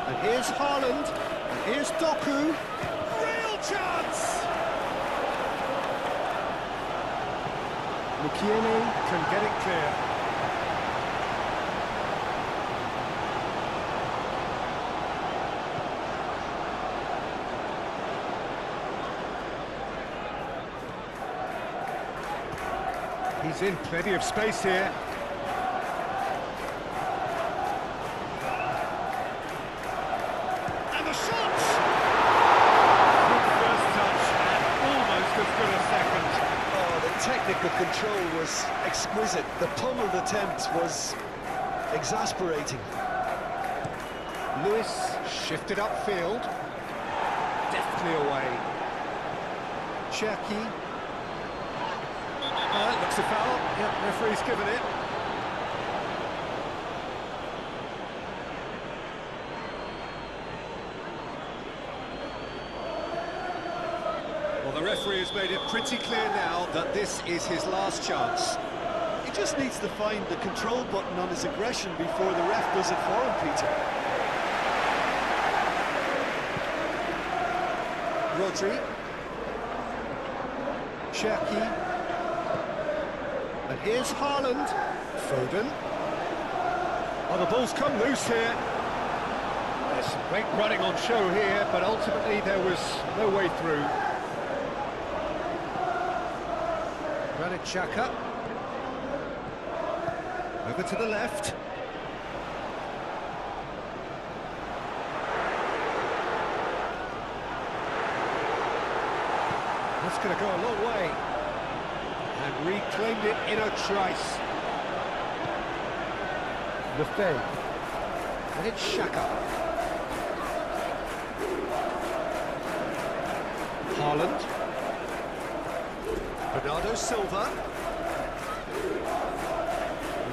And here's Haaland. And here's Doku. Real chance! Mukiele can get it clear. He's in plenty of space here. And the shot! Good first touch and almost as good a second. Oh, the technical control was exquisite. The pummeled attempt was exasperating. Lewis shifted upfield. Deftly away. Cherki. Looks a foul. Yep, referee's given it. Well, the referee has made it pretty clear now that this is his last chance. He just needs to find the control button on his aggression before the ref does it for him, Peter. Rodri. Cherki. And here's Haaland. Foden. Oh, the ball's come loose here. There's some great running on show here, but ultimately there was no way through. Granit Xhaka. Over to the left. That's going to go a long way. And reclaimed it in a trice. Lefebvre. And it's Xhaka. Haaland. Bernardo Silva.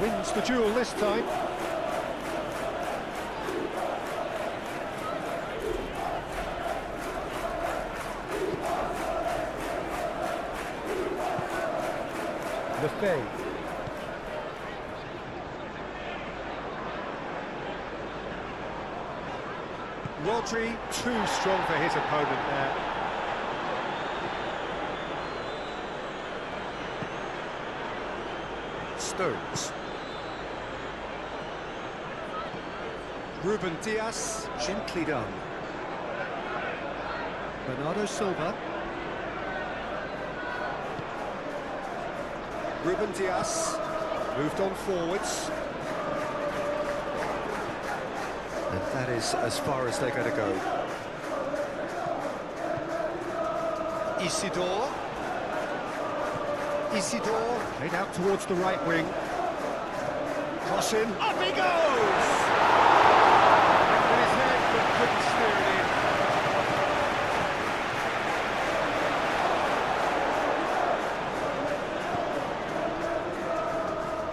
Wins the duel this time. Lefebvre. Rodri, too strong for his opponent there. Stones. Ruben Dias, gently done. Bernardo Silva. Ruben Dias, moved on forwards. And that is as far as they're going to go. Isidore. Isidore, played out towards the right wing. Crossing, up he goes! With his head, but couldn't steer it in.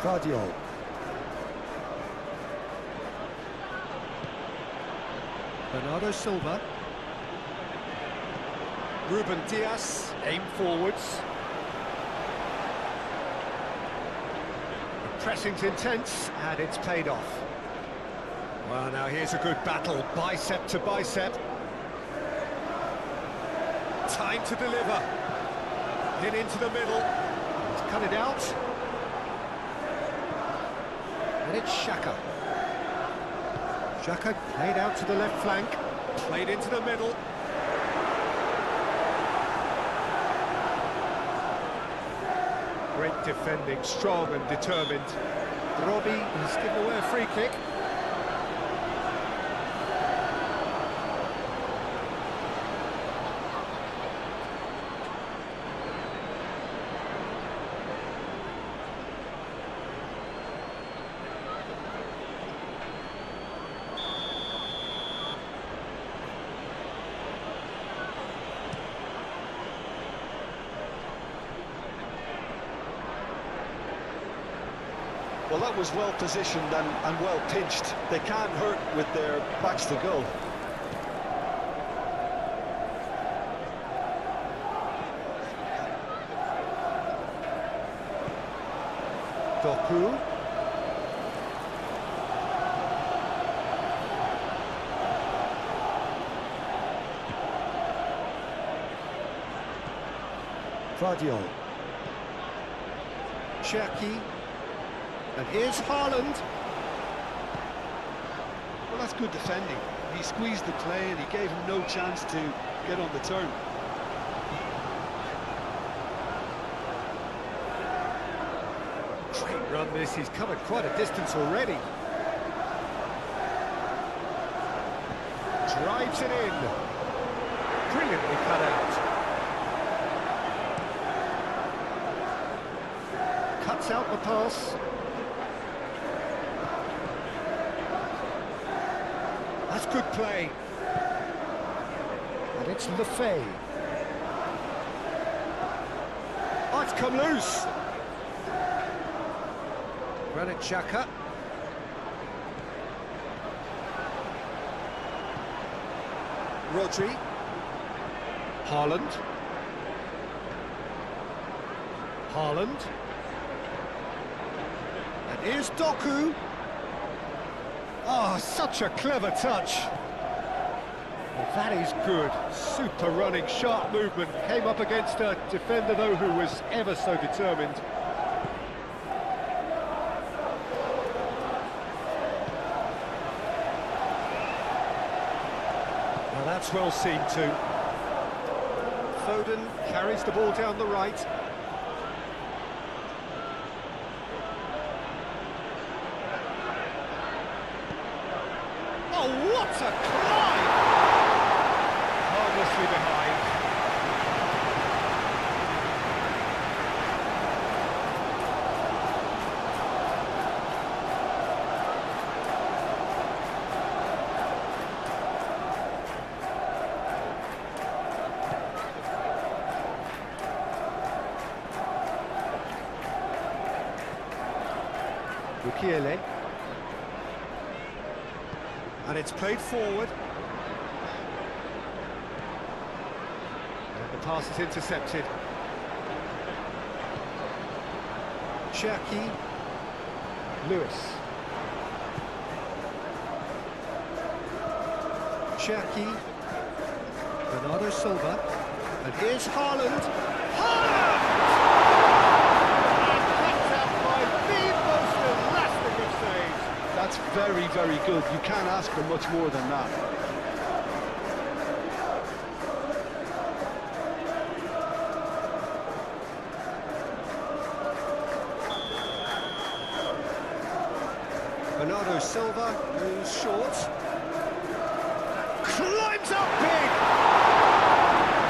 Guardiola. Bernardo Silva. Ruben Dias, aim forwards. The pressing's intense, and it's paid off. Well, now here's a good battle, bicep to bicep. Time to deliver. In into the middle. He's cut it out. And it's Xhaka. Xhaka played out to the left flank, played into the middle. Great defending, strong and determined. Robbie has given away a free kick. Well, that was well positioned and well pinched. They can't hurt with their backs to goal. Doku. Guardiola. Cherki. And here's Haaland. Well, that's good defending. He squeezed the play and he gave him no chance to get on the turn. Great run this, he's covered quite a distance already. Drives it in. Brilliantly cut out. Cuts out the pass. That's good play. And it's Lefebvre. Oh, it's come loose. Granit Xhaka. Rodri. Haaland. Haaland. And here's Doku. Oh, such a clever touch. Well, that is good. Super running, sharp movement. Came up against a defender, though, who was ever so determined. Well, that's well seen too. Foden carries the ball down the right. Oh, what a climb! Harmlessly behind. Mukiele. And it's played forward. And the pass is intercepted. Cherki. Lewis. Cherki. Bernardo Silva. And here's Haaland. Haaland! And picked up by the most elastic of saves. That's very, very good. You can't ask for much more than that. Bernardo Silva, who's short. Climbs up big!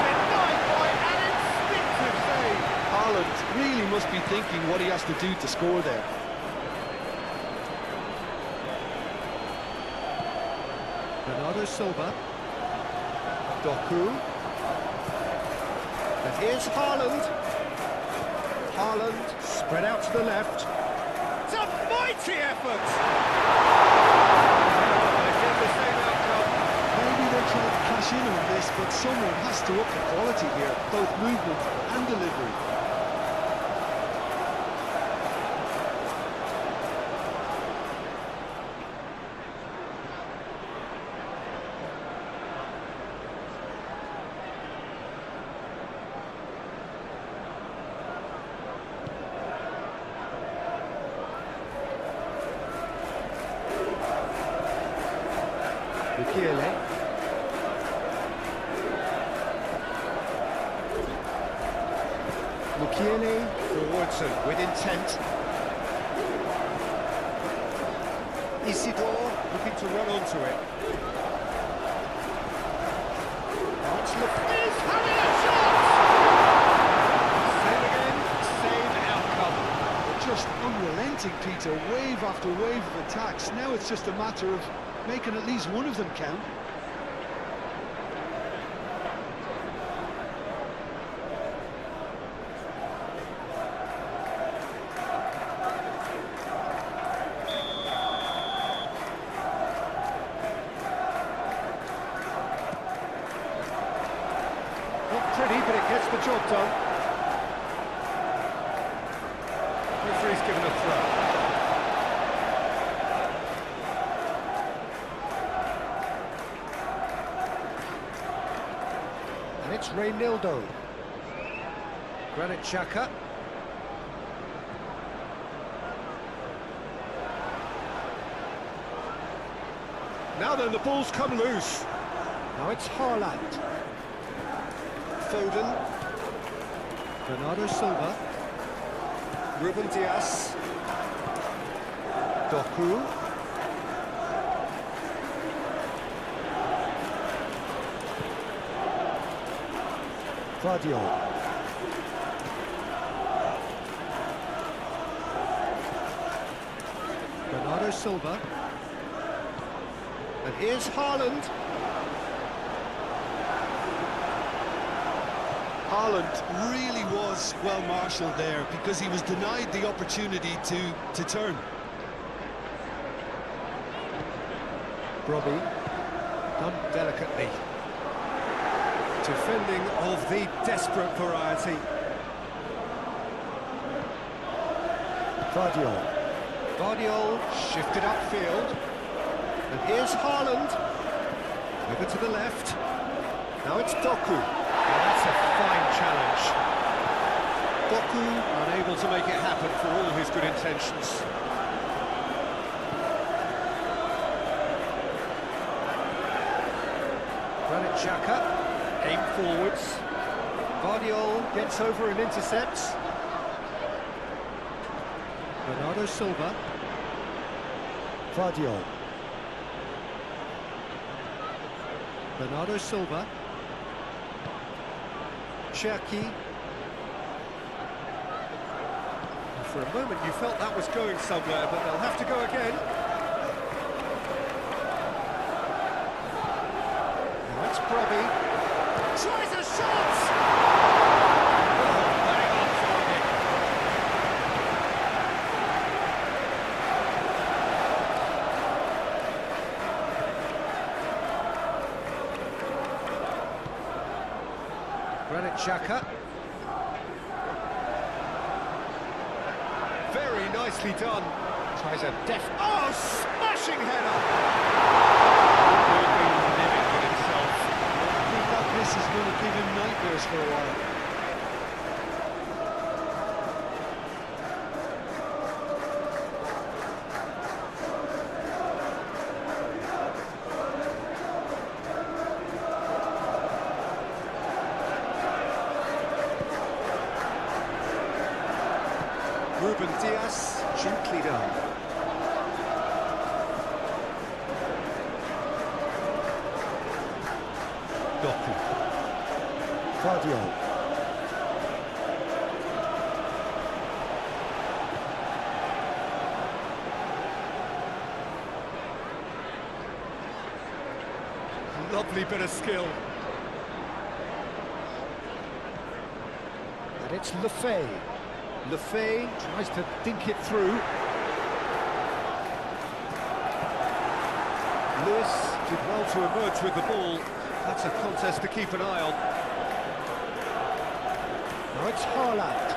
Denied by an instinctive save. Haaland really must be thinking what he has to do to score there. Bernardo Silva. Doku. And here's Haaland. Haaland spread out to the left. It's a mighty effort! They get the same outcome. Maybe they're trying to cash in on this, but someone has to up the quality here, both movement and delivery. Mukiele. Mukiele forwards with intent. Isidore looking to run onto it. Now it's Lefebvre's having a shot! Same again, same outcome. They're just unrelenting, Peter, wave after wave of attacks. Now it's just a matter of making at least one of them count. Not pretty, but it gets the job done. Referee's given a throw. And it's Reynildo. Granit Xhaka. Now then, the ball's come loose. Now it's Haaland. Foden. Bernardo Silva. Ruben Dias. Doku. Guardiola. Bernardo Silva. And here's Haaland. Haaland really was well marshalled there because he was denied the opportunity to turn. Robbie. Done delicately. Defending of the desperate variety. Guardiola. Guardiola shifted upfield. And here's Haaland. Over to the left. Now it's Doku. That's a fine challenge. Doku unable to make it happen for all his good intentions. Granit Xhaka, aim forwards. Guardiola gets over and intercepts. Bernardo Silva. Guardiola. Bernardo Silva. Cherki. For a moment you felt that was going somewhere, but they'll have to go again. Now it's Brobby. Tries a shot! Oh, bang on target. Granit Xhaka. Very nicely done. Tries a smashing header. Living with himself. I think that miss is going to give him nightmares for a while. Ruben Dias, gently done. Doku. Guardiola. Lovely bit of skill. And it's Lefay. Lefay tries to dink it through. Lewis did well to emerge with the ball. That's a contest to keep an eye on. Now it's Haaland.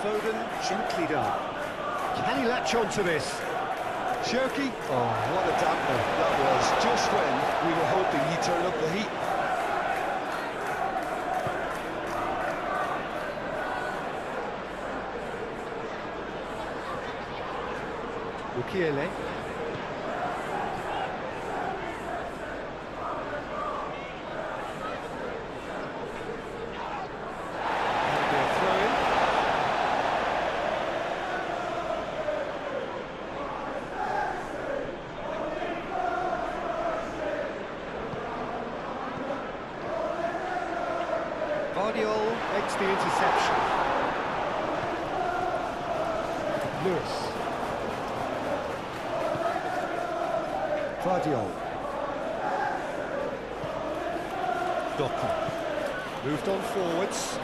Foden, gently done. Can he latch on to this? Shirky, oh, what a dampener that was, just when we were hoping he'd turn up the heat. Mukiele. Guardiola makes the interception. Lewis. Guardiola. Doku. Moved on forwards.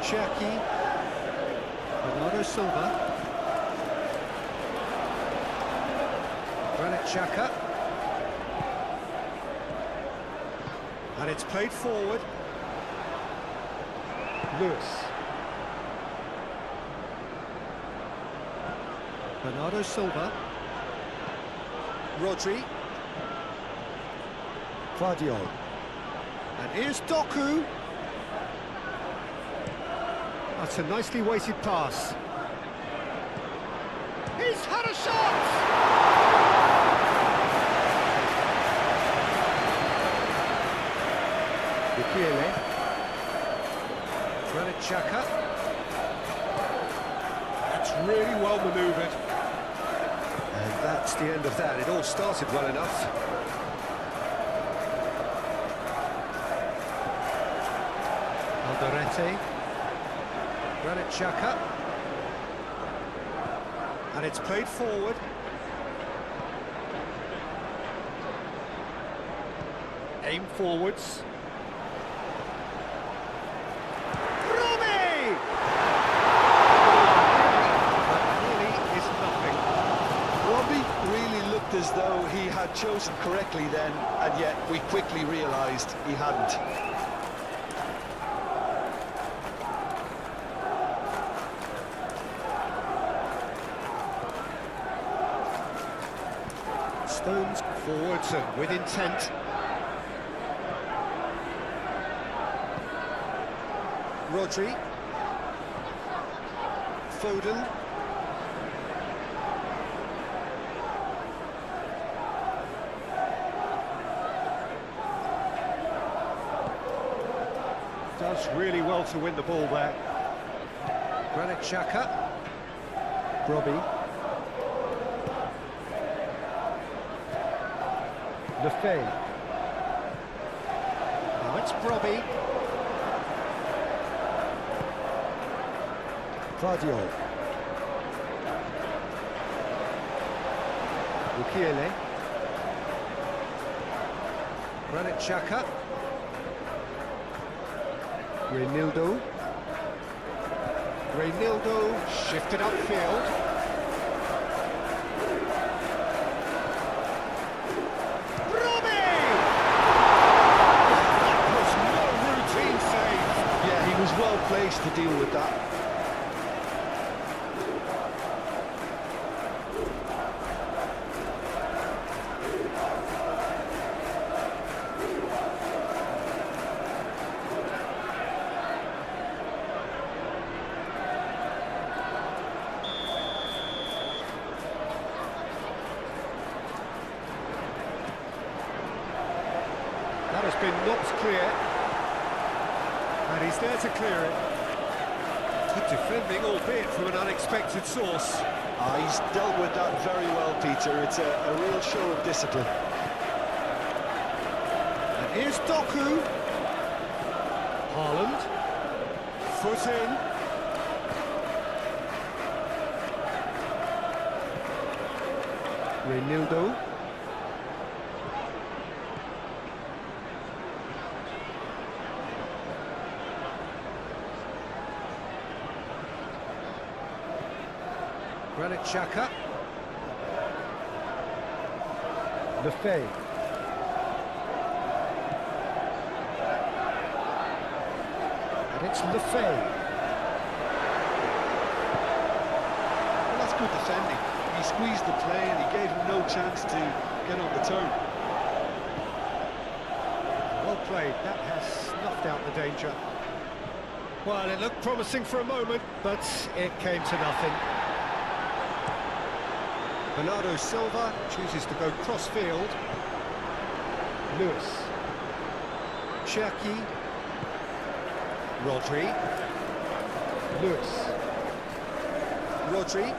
Cherki. Bernardo Silva. Granit Xhaka. And it's played forward. Lewis. Bernardo Silva. Rodri. Guardiola. And here's Doku. That's a nicely weighted pass. He's had a shot! Mukiele. Granit Xhaka. That's really well manoeuvred. And that's the end of that. It all started well enough. Alderete. Granit Xhaka. And it's played forward. Aim forwards. As though he had chosen correctly then, and yet we quickly realised he hadn't. Stones forwards and with intent. Rodri. Foden. Does really well to win the ball there. Granit Xhaka. Robbie. Lefay. Now it's Robbie. Guardiola. Mukiele. Granit Xhaka. Reinildo. Reinildo shifted upfield. Robbie! place to deal with that. That has been knocked clear. And he's there to clear it. Good defending, albeit from an unexpected source. He's dealt with that very well, Peter. It's a real show of discipline. And here's Doku. Haaland. Foot in. Reinildo. Granit Xhaka. Lefebvre. And it's Lefebvre. Well, that's good defending. He squeezed the play and he gave him no chance to get on the turn. Well played, that has snuffed out the danger. Well, it looked promising for a moment, but it came to nothing. Bernardo Silva chooses to go cross-field. Lewis. Cherki. Rodri. Lewis. Rodri.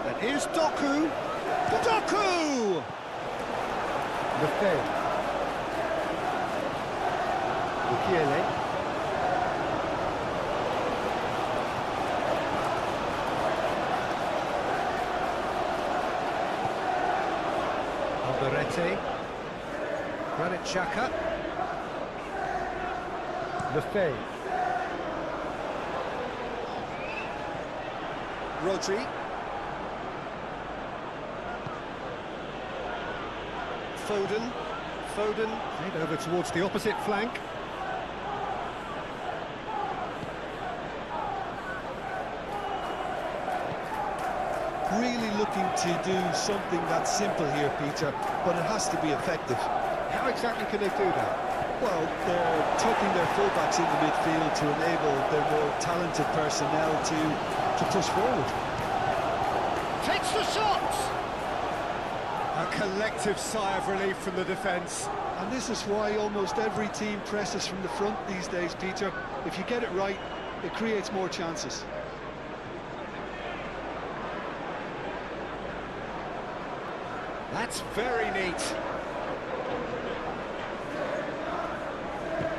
And here's Doku. Doku! Lefebvre. Mukiele. Alderete. Granit Xhaka. Lefebvre. Rodri. Foden. Foden played over towards the opposite flank. Really looking to do something that's simple here, Peter, but it has to be effective. How exactly can they do that? Well, they're tucking their fullbacks into midfield to enable their more talented personnel to push forward. Takes the shot! A collective sigh of relief from the defence. And this is why almost every team presses from the front these days, Peter. If you get it right, it creates more chances. That's very neat.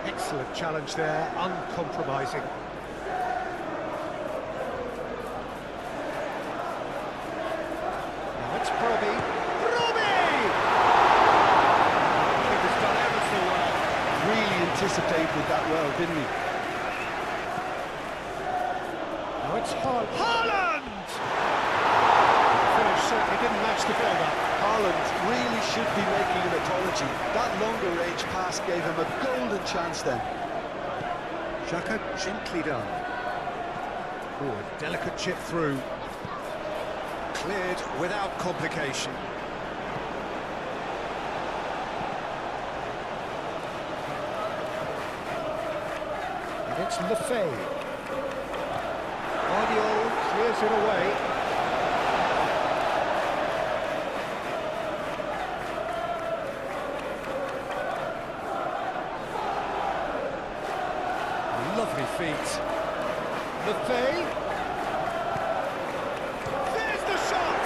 Excellent challenge there, uncompromising. Now it's Broby. Keeper's done ever so well. Really anticipated that well, didn't he? Now it's Haaland! The finish certainly didn't match the build-up. Haaland really should be making an apology. That longer range pass gave him a golden chance then. Xhaka gently done. Oh, a delicate chip through. Cleared without complication. And it's Lefebvre. Guardiola clears it away. Lovely feet. Lefebvre. There's the shot!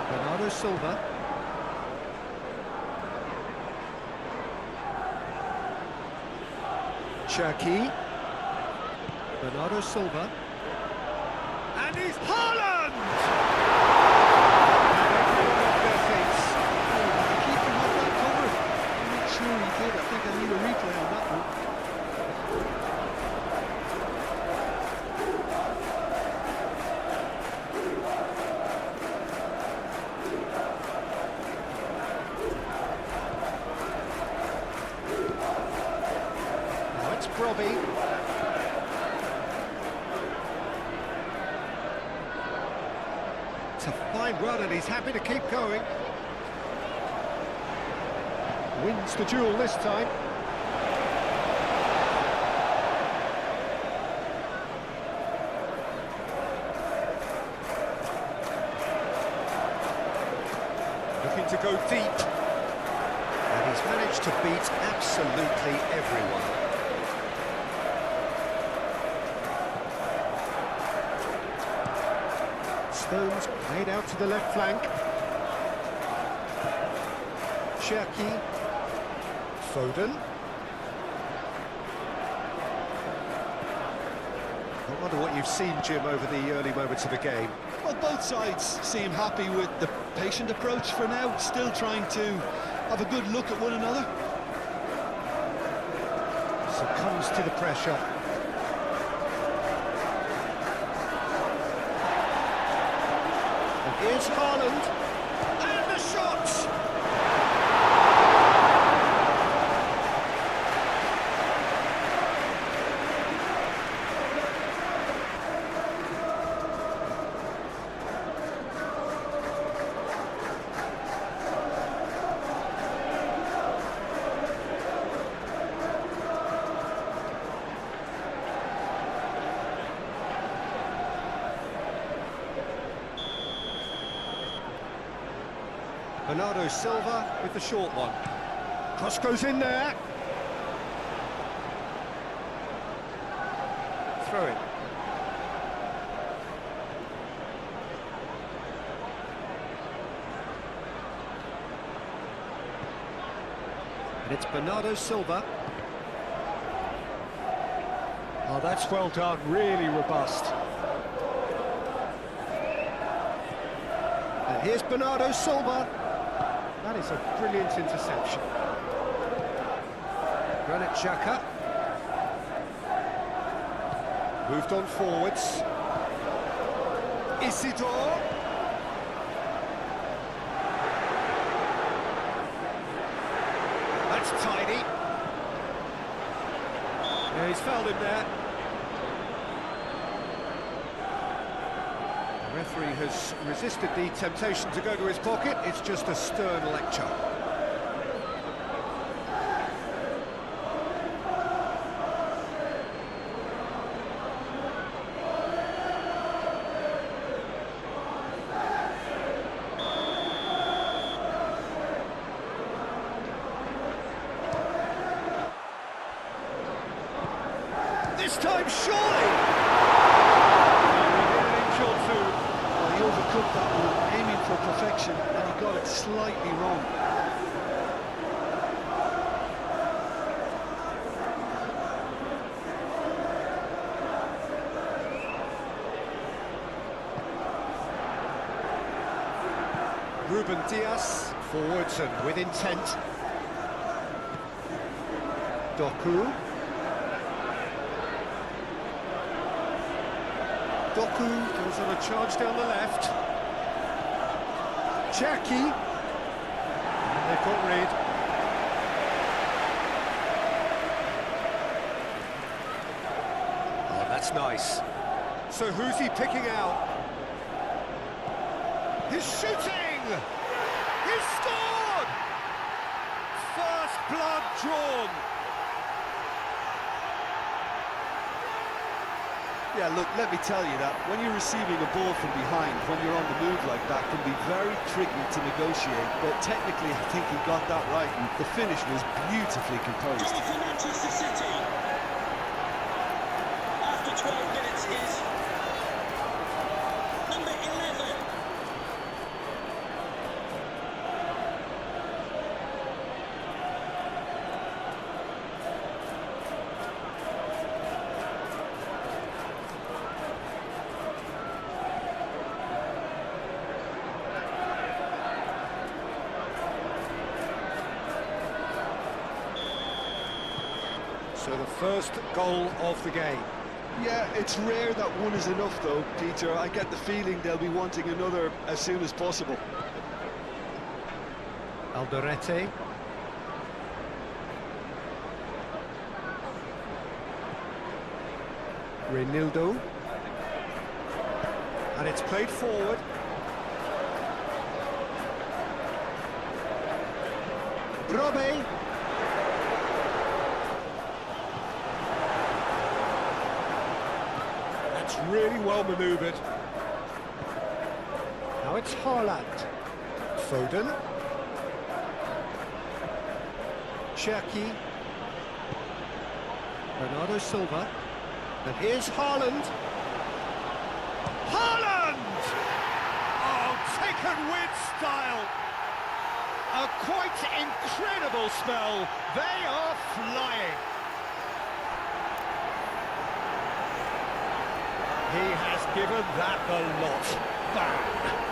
Bernardo Silva. Cherki. Bernardo Silva. And he's Haaland! And everyone off their feet. The keeper had that covered. I'm not sure he did. I think I need a replay on that one. Robbie. It's a fine run and he's happy to keep going. Wins the duel this time. Looking to go deep. And he's managed to beat absolutely everyone. Stones played out to the left flank. Cherki. Foden. I wonder what you've seen, Jim, over the early moments of the game. Well, both sides seem happy with the patient approach for now, still trying to have a good look at one another. Succumbs to the pressure. And here's Haaland. And the shots! Bernardo Silva with the short one. Cross goes in there. Throw it. And it's Bernardo Silva. Oh, that's well done, really robust. And here's Bernardo Silva. That is a brilliant interception. Granit Xhaka. Moved on forwards. Isidore. That's tidy. Yeah, he's fouled him there. The referee has resisted the temptation to go to his pocket. It's just a stern lecture. This time, surely! He overcooked that one, aiming for perfection, and he got it slightly wrong. Ruben Dias, forwards and with intent. Doku. Doku goes on a charge down the left. Cherki. And they've got Reid. Oh, that's nice. So who's he picking out? He's shooting! He's scored! First blood drawn. Yeah, look, let me tell you that when you're receiving a ball from behind, when you're on the move like that, can be very tricky to negotiate. But technically, I think he got that right, and the finish was beautifully composed. Goal for Manchester City. After 12 minutes is number 11. So the first goal of the game. Yeah, it's rare that one is enough, though, Peter. I get the feeling they'll be wanting another as soon as possible. Alderete. Reinildo. And it's played forward. Brobbey. That's really well manoeuvred. Now it's Haaland. Foden. Cherki. Bernardo Silva. And here's Haaland. Haaland! Oh, taken with style. A quite incredible spell. They are flying. He has given that the lot. Bang!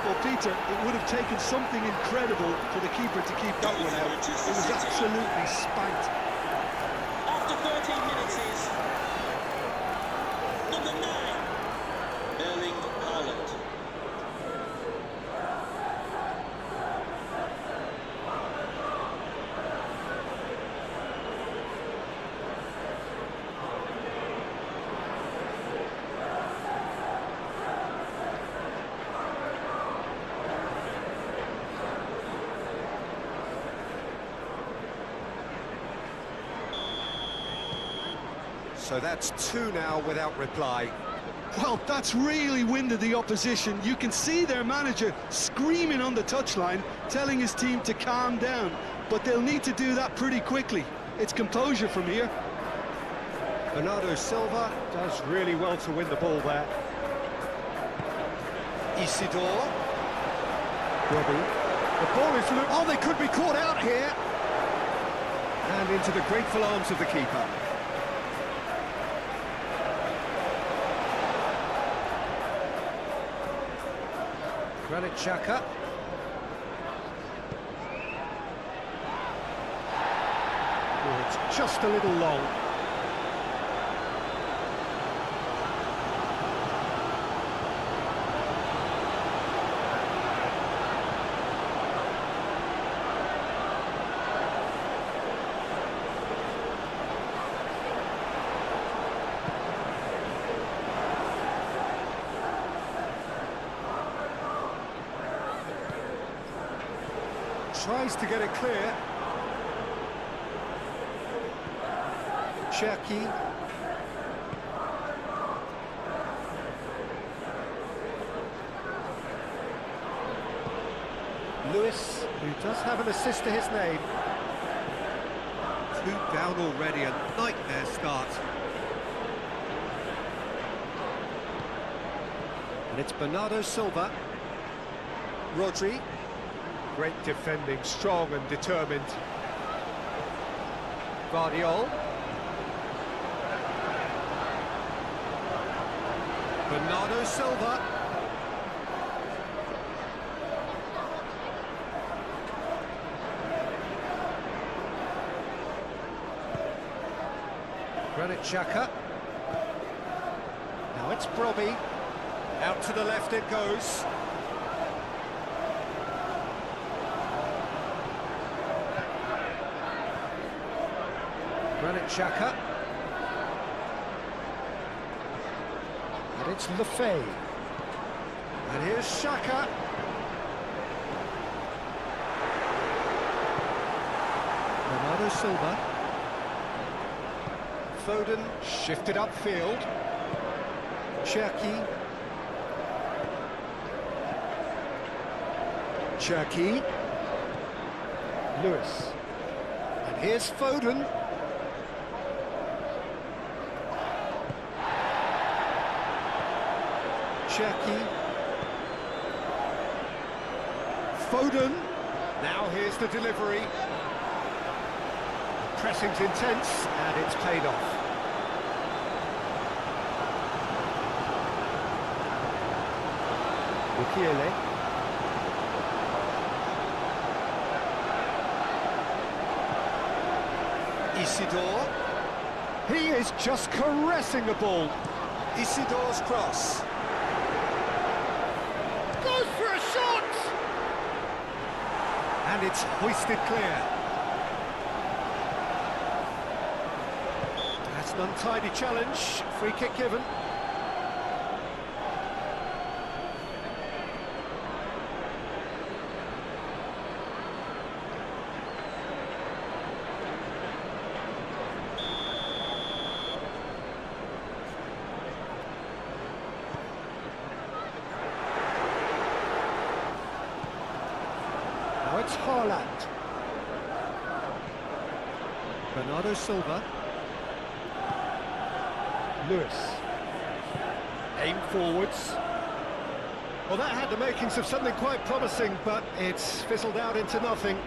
Well, Peter, it would have taken something incredible for the keeper to keep that one out. It was absolutely spanked. After 13 minutes is number 9, Erling Haaland. So that's 2 now without reply. Well, that's really winded the opposition. You can see their manager screaming on the touchline, telling his team to calm down. But they'll need to do that pretty quickly. It's composure from here. Bernardo Silva does really well to win the ball there. Isidore. Robbie. The ball is loose. Oh, they could be caught out here. And into the grateful arms of the keeper. Granit Xhaka. Oh, it's just a little long. Tries to get it clear. Cherki. Lewis, who does have an assist to his name. 2 down already, a nightmare start. And it's Bernardo Silva. Rodri. Great defending, strong and determined. Guardiol. Bernardo Silva. Granit Xhaka. Now it's Brobbey. Out to the left it goes. Granit Xhaka. And it's Lefay. And here's Xhaka. Bernardo Silva. Foden shifted upfield. Cherki. Cherki. Lewis. And here's Foden. Cherki. Foden. Now here's the delivery. Pressing's intense, and it's paid off. Mukiele. Isidore. He is just caressing the ball. Isidore's cross. Goes for a shot! And it's hoisted clear. That's an untidy challenge. Free kick given. it's Haaland. Bernardo Silva. Lewis. Aim forwards. Well, that had the makings of something quite promising, but it's fizzled out into nothing.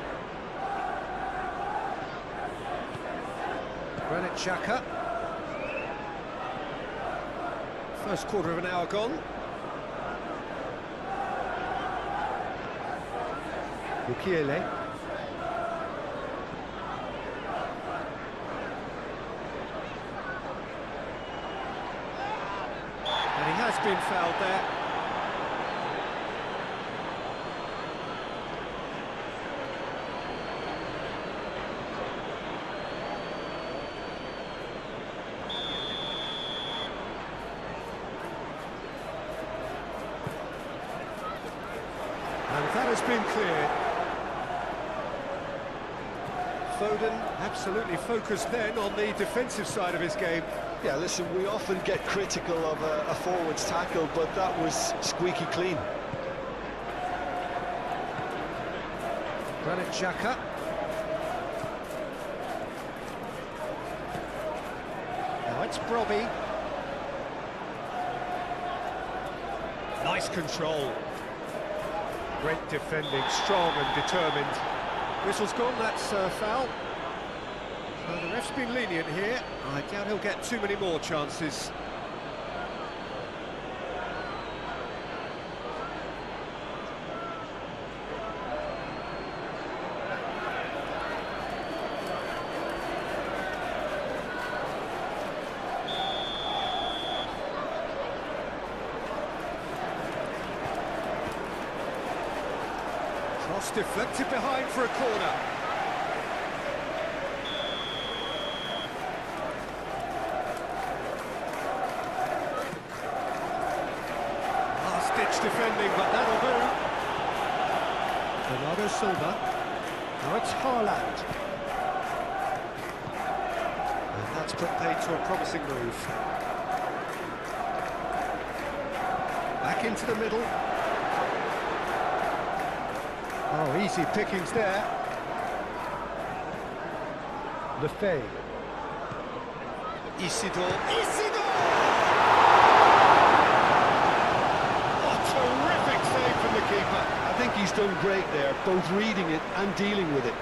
Granit Xhaka. First quarter of an hour gone. Mukiele. And he has been fouled there. And that has been cleared. Foden absolutely focused then on the defensive side of his game. Yeah, listen, we often get critical of a forward's tackle, but that was squeaky clean. Granit Xhaka. Now it's Brobby. Nice control. Great defending, strong and determined. Whistle's gone, that's a foul. So the ref's been lenient here. I doubt he'll get too many more chances. Cross deflected behind for a corner. Last-ditch defending, but that'll do. Bernardo Silva. Now it's Haaland. And that's put paid to a promising move. Back into the middle. Oh, easy pickings there. Lefebvre. Isidore. Oh, terrific save from the keeper. I think he's done great there, both reading it and dealing with it.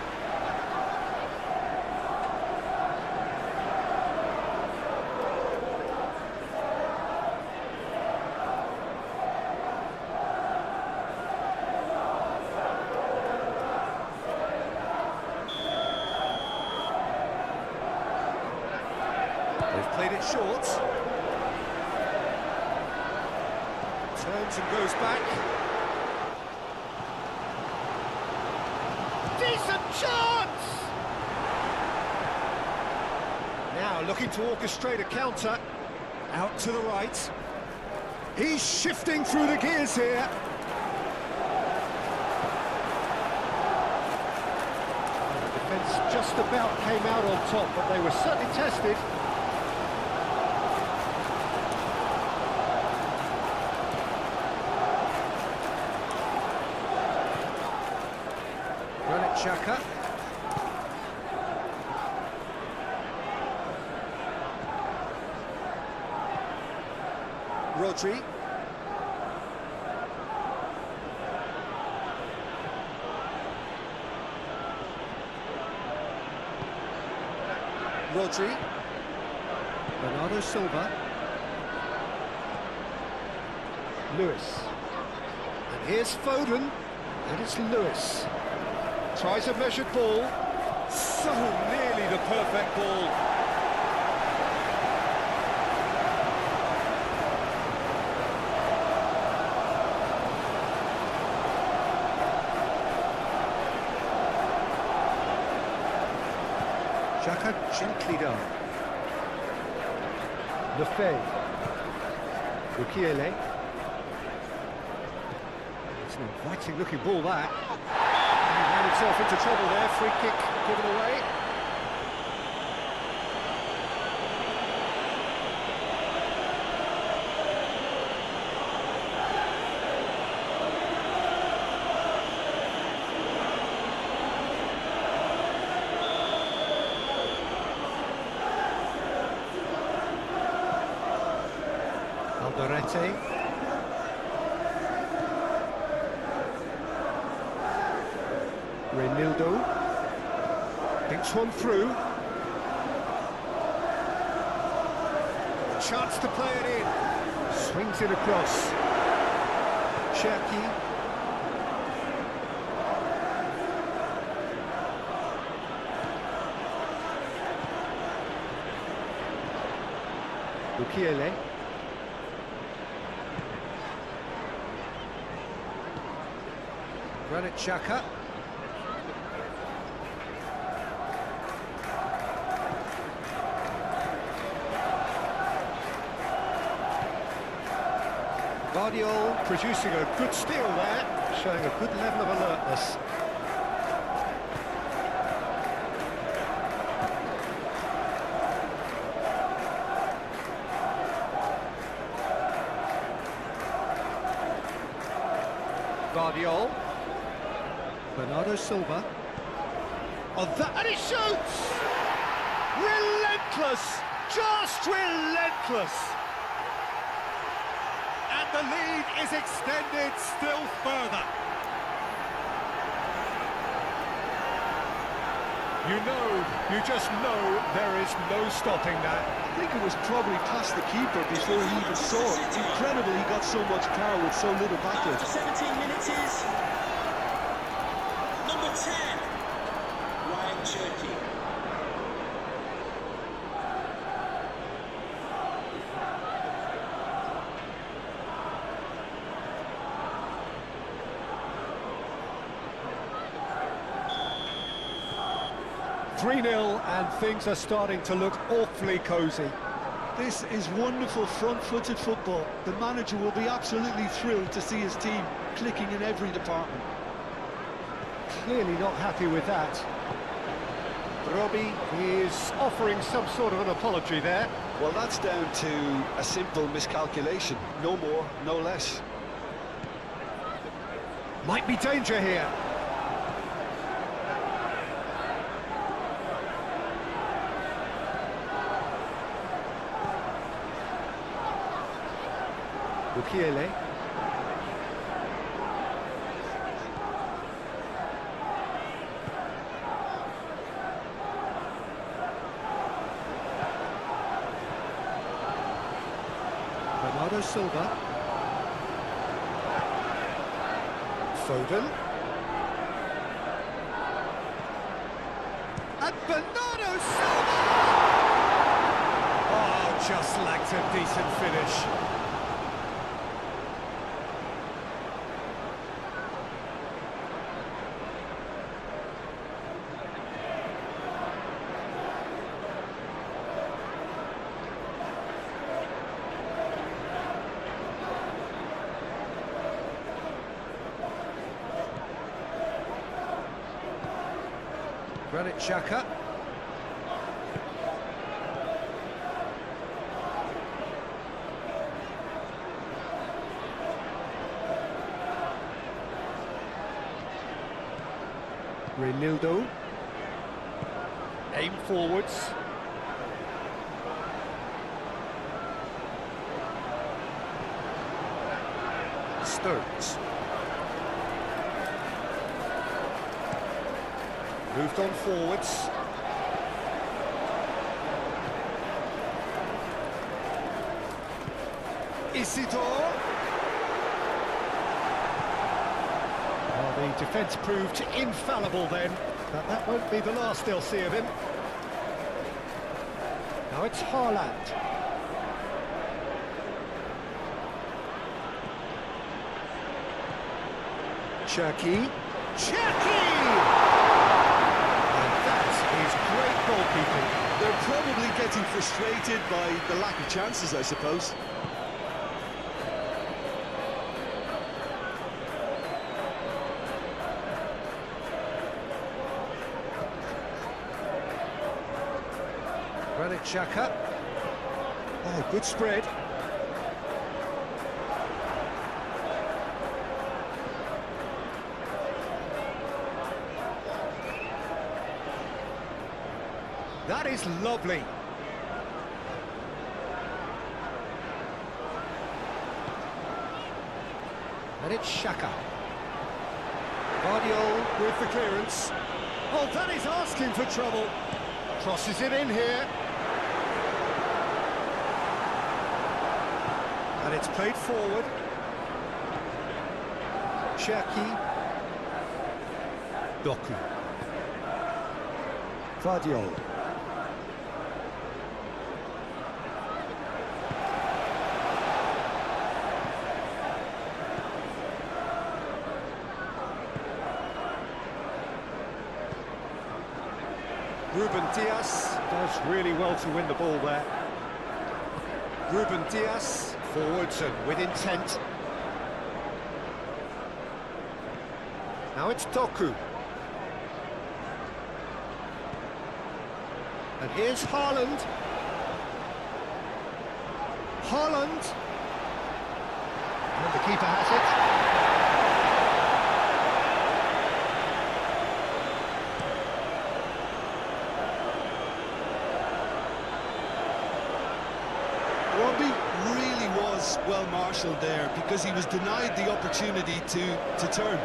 They've played it short. Turns and goes back. Decent chance! Now looking to orchestrate a counter. Out to the right. He's shifting through the gears here. The defence just about came out on top, but they were certainly tested. Granit Xhaka. Rodri. Rodri. Bernardo Silva. Lewis. And here's Foden. And it's Lewis. Tries a measured ball. So nearly the perfect ball. Xhaka gently done. Lefebvre. Mukiele. It's an inviting looking ball that. He ran himself into trouble there, free kick given away. Berete. Reinildo. Thinks one through. Chance to play it in. Swings it across. Cherki. Bukiele. Granit Xhaka. Guardiola producing a good steal there, showing a good level of alertness. Guardiola. Bernardo Silva. Oh, that, and he shoots! Relentless! Just relentless! And the lead is extended still further. You just know there is no stopping that. I think it was probably past the keeper before he even saw it. Incredible he got so much power with so little backward. After 17 minutes is number 10, Ryan Cherki. .3-0 and things are starting to look awfully cosy. This is wonderful front-footed football. The manager will be absolutely thrilled to see his team clicking in every department. Clearly not happy with that. Robbie is offering some sort of an apology there. Well, that's down to a simple miscalculation. No more, no less. Might be danger here. Bukiele. Bernardo Silva. Foden. And Bernardo Silva! Oh, just lacked a decent finish. Granit Xhaka. Reinildo. Aim forwards. Stones. Moved on forwards. Isidore. Well, the defence proved infallible then, but that won't be the last they'll see of him. Now it's Haaland. Cherki. Cherki! Great goalkeeping. They're probably getting frustrated by the lack of chances, I suppose. Granit Xhaka. Oh, good spread. That is lovely. And it's Xhaka. Guardiola with the clearance. Oh, that is asking for trouble. Crosses it in here. And it's played forward. Cherki. Doku. Guardiola. Ruben Dias does really well to win the ball there. Ruben Dias, forwards and with intent. Now it's Doku. And here's Haaland. Haaland. And the keeper has it. Robbie really was well marshalled there because he was denied the opportunity to turn.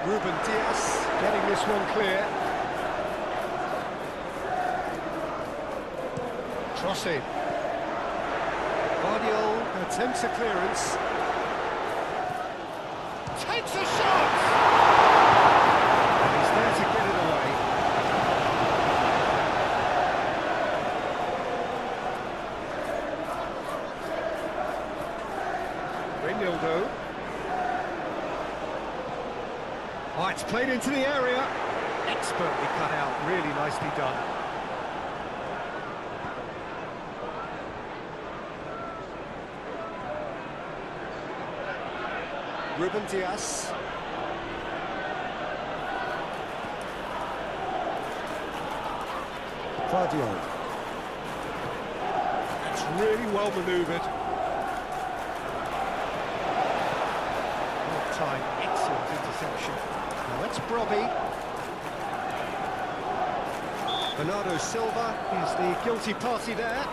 Ruben Dias getting this one clear. Crossing. Guardiola attempts a clearance. Takes a shot! And he's there to get it away. Reinildo. Oh, it's played into the area. Expertly cut out, really nicely done. Ruben Dias. Guardiola. It's really well manoeuvred. Good time, excellent interception. Now that's Brobbey. Bernardo Silva is the guilty party there.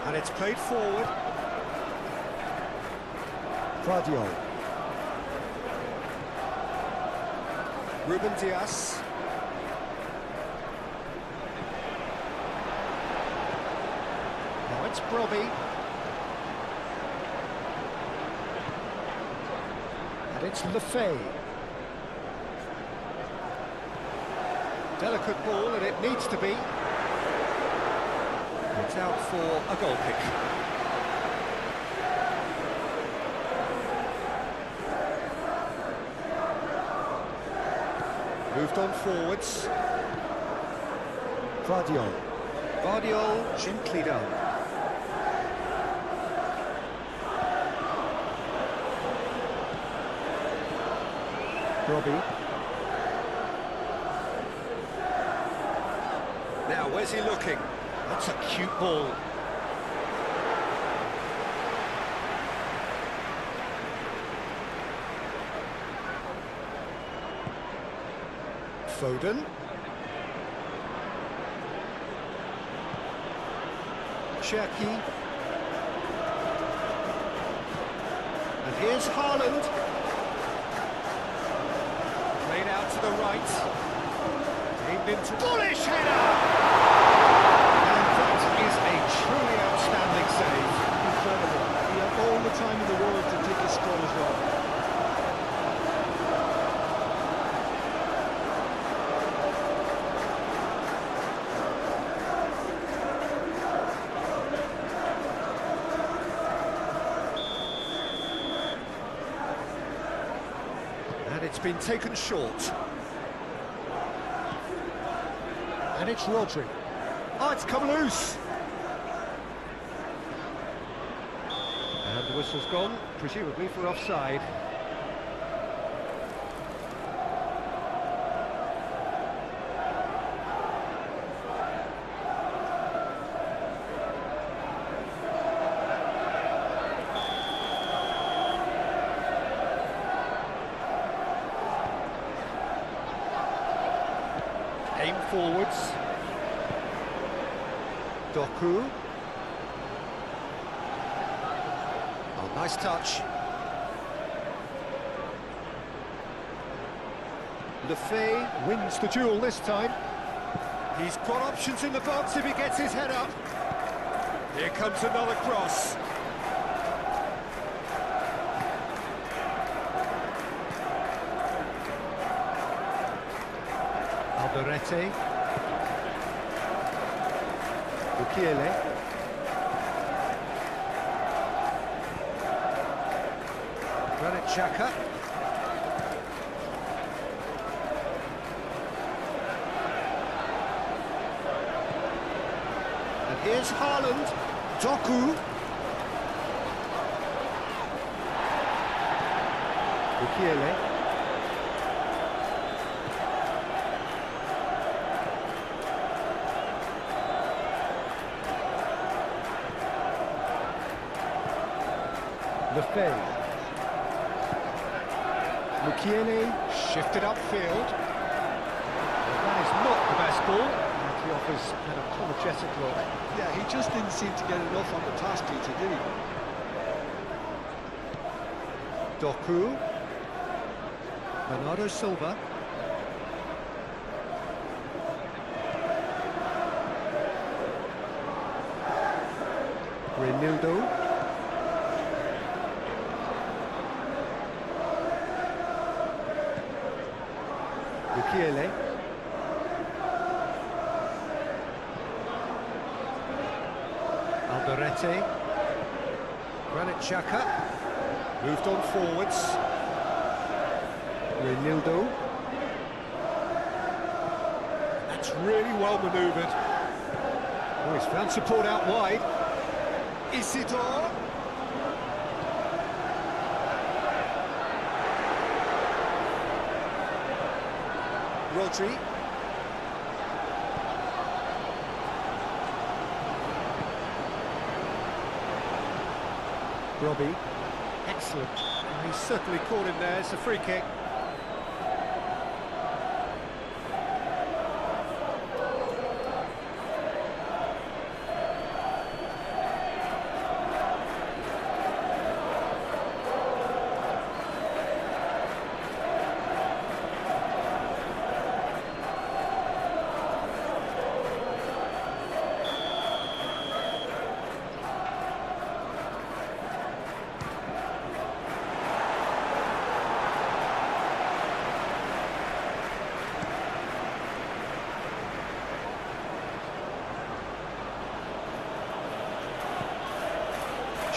And it's played forward. Guardiola. Ruben Dias. Now it's Brobbey. And it's Lefebvre. Delicate ball, and it needs to be. It's out for a goal kick. Moved on forwards. Guardiola. Guardiola gently done. Brobbey. Now, where's he looking? That's a cute ball. Foden. Cherki. And here's Haaland. Played out to the right. Aimed into bullish header! And that is a truly outstanding save. Incredible. He had all the time in the world to take his score as well. And it's been taken short. And it's Rodri. Oh, it's come loose. And the whistle's gone, presumably for offside. Aim forwards. Doku. Oh, nice touch. Lefebvre wins the duel this time. He's got options in the box if he gets his head up. Here comes another cross. Alderete. Bukiele. Granit Xhaka. And here's Haaland. Doku. Bukiele. Lefebvre. Mukiele shifted upfield. Well, that is not the best ball, and he offers an apologetic look. Yeah, he just didn't seem to get enough on the task, Peter, did he? Doku. Bernardo Silva. Reinildo. Bukiele. Alderete. Granit Xhaka. Moved on forwards. Reinildo. That's really well manoeuvred. Oh, he's found support out wide. Isidore. Rodri. Robbie. Excellent. He's certainly caught him there. It's a free kick.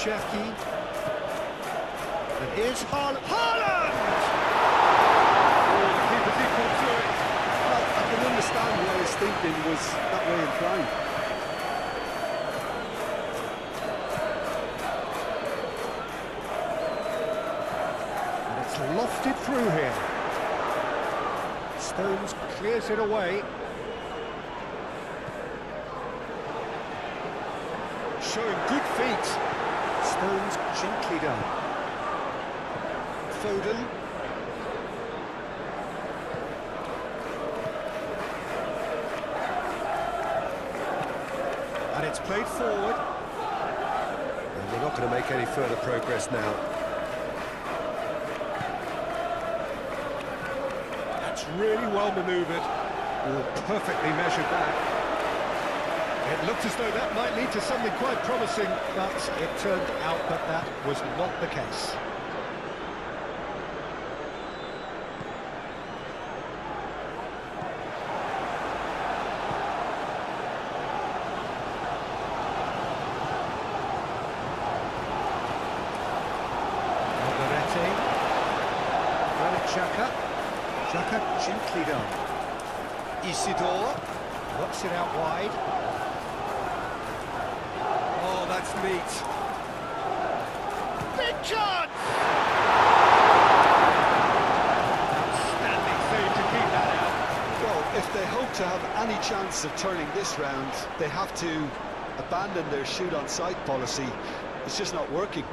Cherki. And here's Haaland. Haaland! Oh, the keeper's equal to it. I can understand why his thinking was that way inclined. And it's lofted through here. Stones clears it away. Showing good feet. Stones gently done. Foden. And it's played forward. They're not going to make any further progress now. That's really well manoeuvred. Perfectly measured that. It looked as though that might lead to something quite promising, but it turned out that that was not the case. Xhaka gently done. Isidore knocks it out wide. Oh, that's neat. Big chance! Outstanding save to keep that out. Well, if they hope to have any chance of turning this round, they have to abandon their shoot-on-sight policy. It's just not working.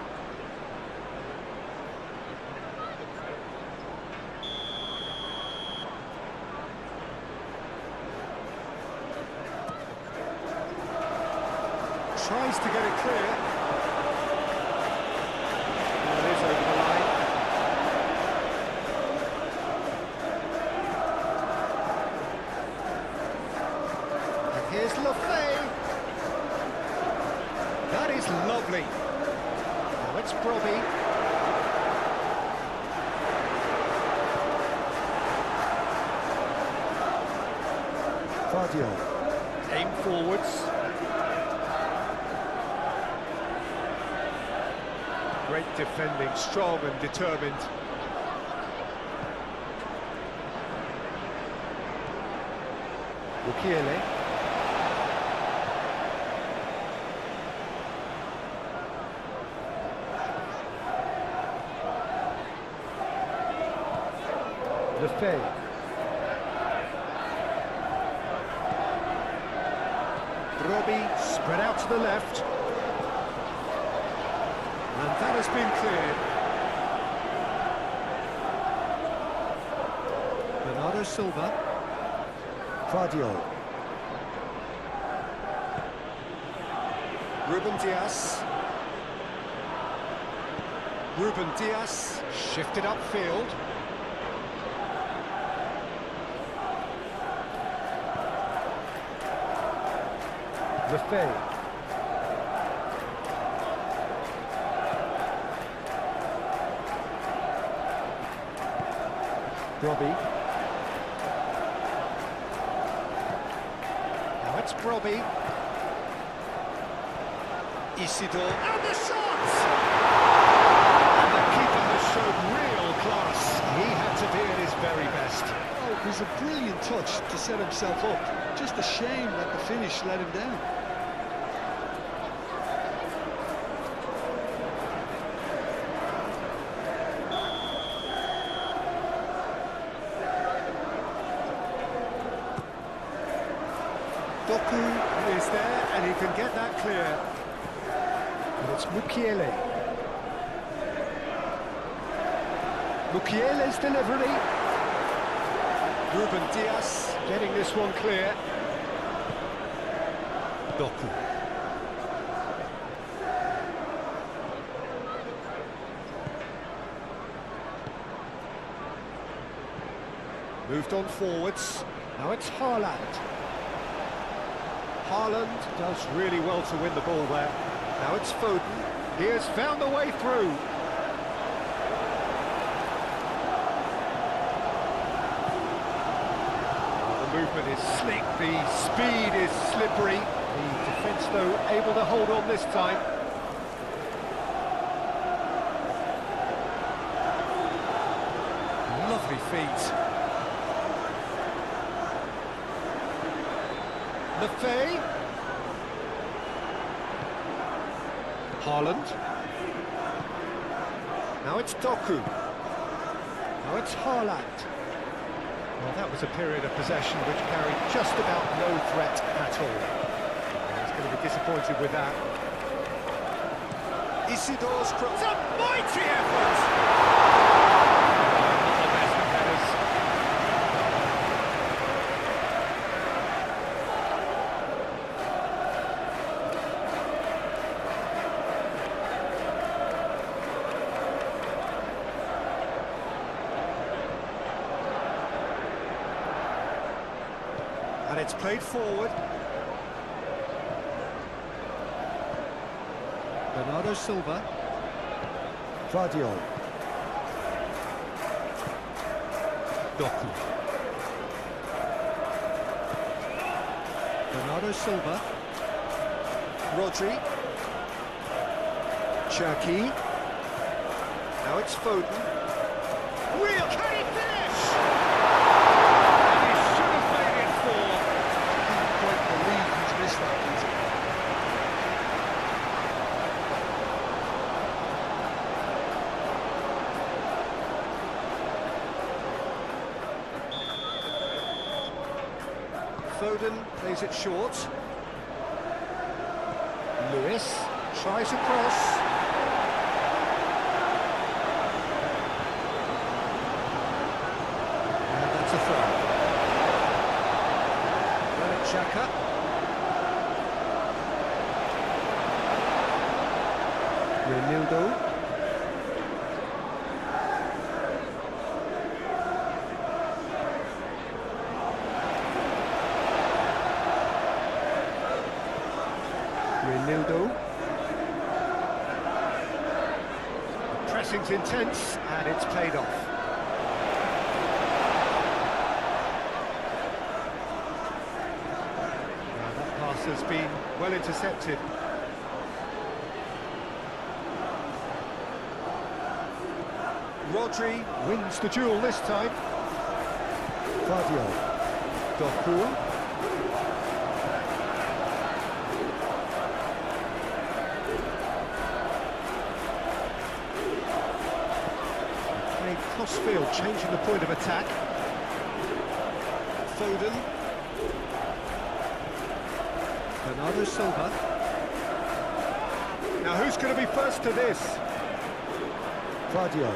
Tries to get it clear. Well, it is over the line. And here's Lefay. That is lovely. Now it's Brobby. Fadio. Aim forwards. Great defending, strong and determined. Mukiele. Lefay. Robbie spread out to the left. And that has been cleared. Bernardo Silva. Fadio. Ruben Diaz. Ruben Diaz shifted upfield. Lefay. Brobby. Now it's Brobby. Isidore. And the shot! And the keeper has shown real class. He had to be at his very best. Oh, it was a brilliant touch to set himself up. Just a shame that the finish let him down. Doku is there, and he can get that clear. And it's Mukiele. Mukiele's delivery. Ruben Diaz getting this one clear. Doku. Moved on forwards. Now it's Haaland. Haaland does really well to win the ball there. Now it's Foden. He has found a way through. The movement is slick, the speed is slippery. The defence, though, able to hold on this time. Lovely feet. Lefay. Haaland. Now it's Doku. Now it's Haaland. Well, that was a period of possession which carried just about no threat at all. He's going to be disappointed with that. Isidore's cross. It's a mighty effort! Not the best of headers. And it's played forward. Bernardo Silva. Guardiola. Doku. Bernardo Silva. Rodri. Cherki. Now it's Foden. Real, can he finish? And he should have made it four. I can't quite believe he's missed that, Peter. Foden plays it short. Lewis tries a cross. And that's a throw. Granit Xhaka. Ronaldo. Ronaldo. Pressing's intense, and it's played off. Now that pass has been well intercepted. Rodri wins the duel this time. Guardiola. Doku. Crossfield changing the point of attack. Foden. Bernardo Silva. Now who's going to be first to this? Guardiola.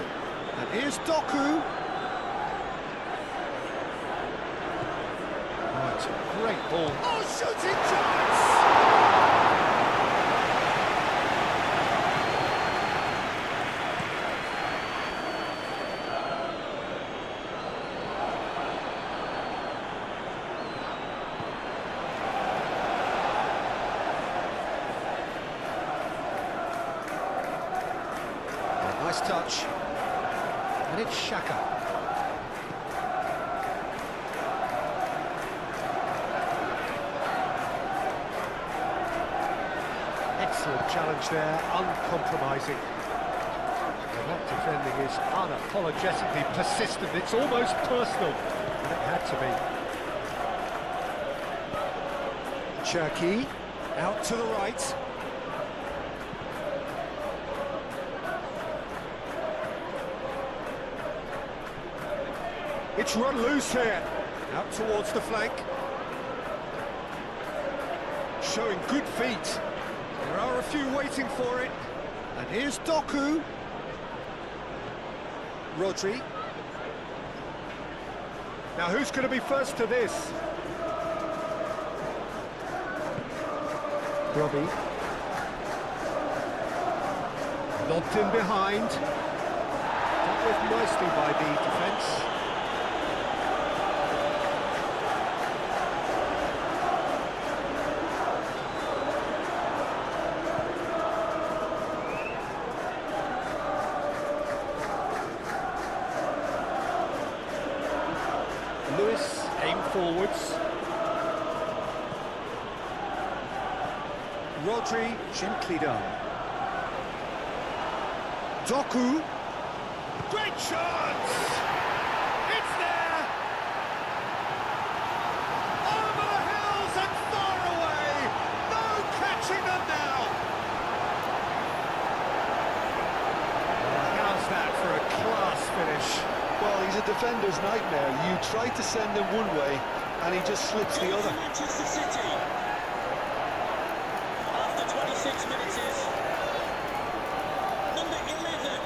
And here's Doku. Oh, it's a great ball. Oh, shooting chance! Nice touch. And it's Xhaka. Excellent challenge there, uncompromising. And that defending is unapologetically persistent. It's almost personal, and it had to be. Cherki, out to the right. It's run loose here, out towards the flank. Showing good feet. There are a few waiting for it. And here's Doku. Rodri. Now who's going to be first to this? Robbie. Lobbed in behind. Dealt with nicely by the defence. Lewis aim forwards. Rodri gently done. Doku. Great chance! It's there! Over the hills and far away! No catching them now! How's that for a class finish? Well, he's a defender's nightmare. You try to send him one way, and he just slips the other. Manchester City. After 26 minutes is number 11.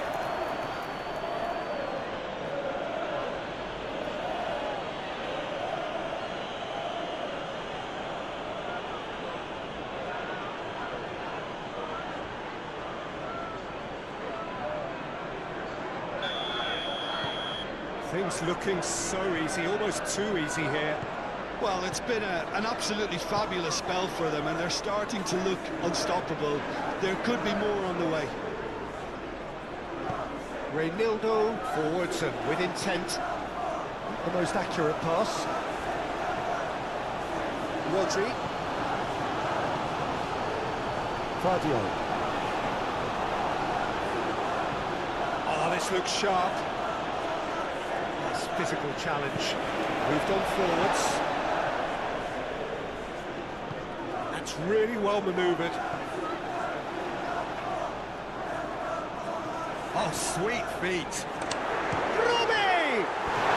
Things looking so easy, almost too easy here. Well, it's been an absolutely fabulous spell for them, and they're starting to look unstoppable. There could be more on the way. Reynildo forwards and with intent. The most accurate pass. Rodri. Guardiola. Oh, this looks sharp. Nice physical challenge. Moved on forwards. That's really well manoeuvred. Oh, sweet feet. Robbie!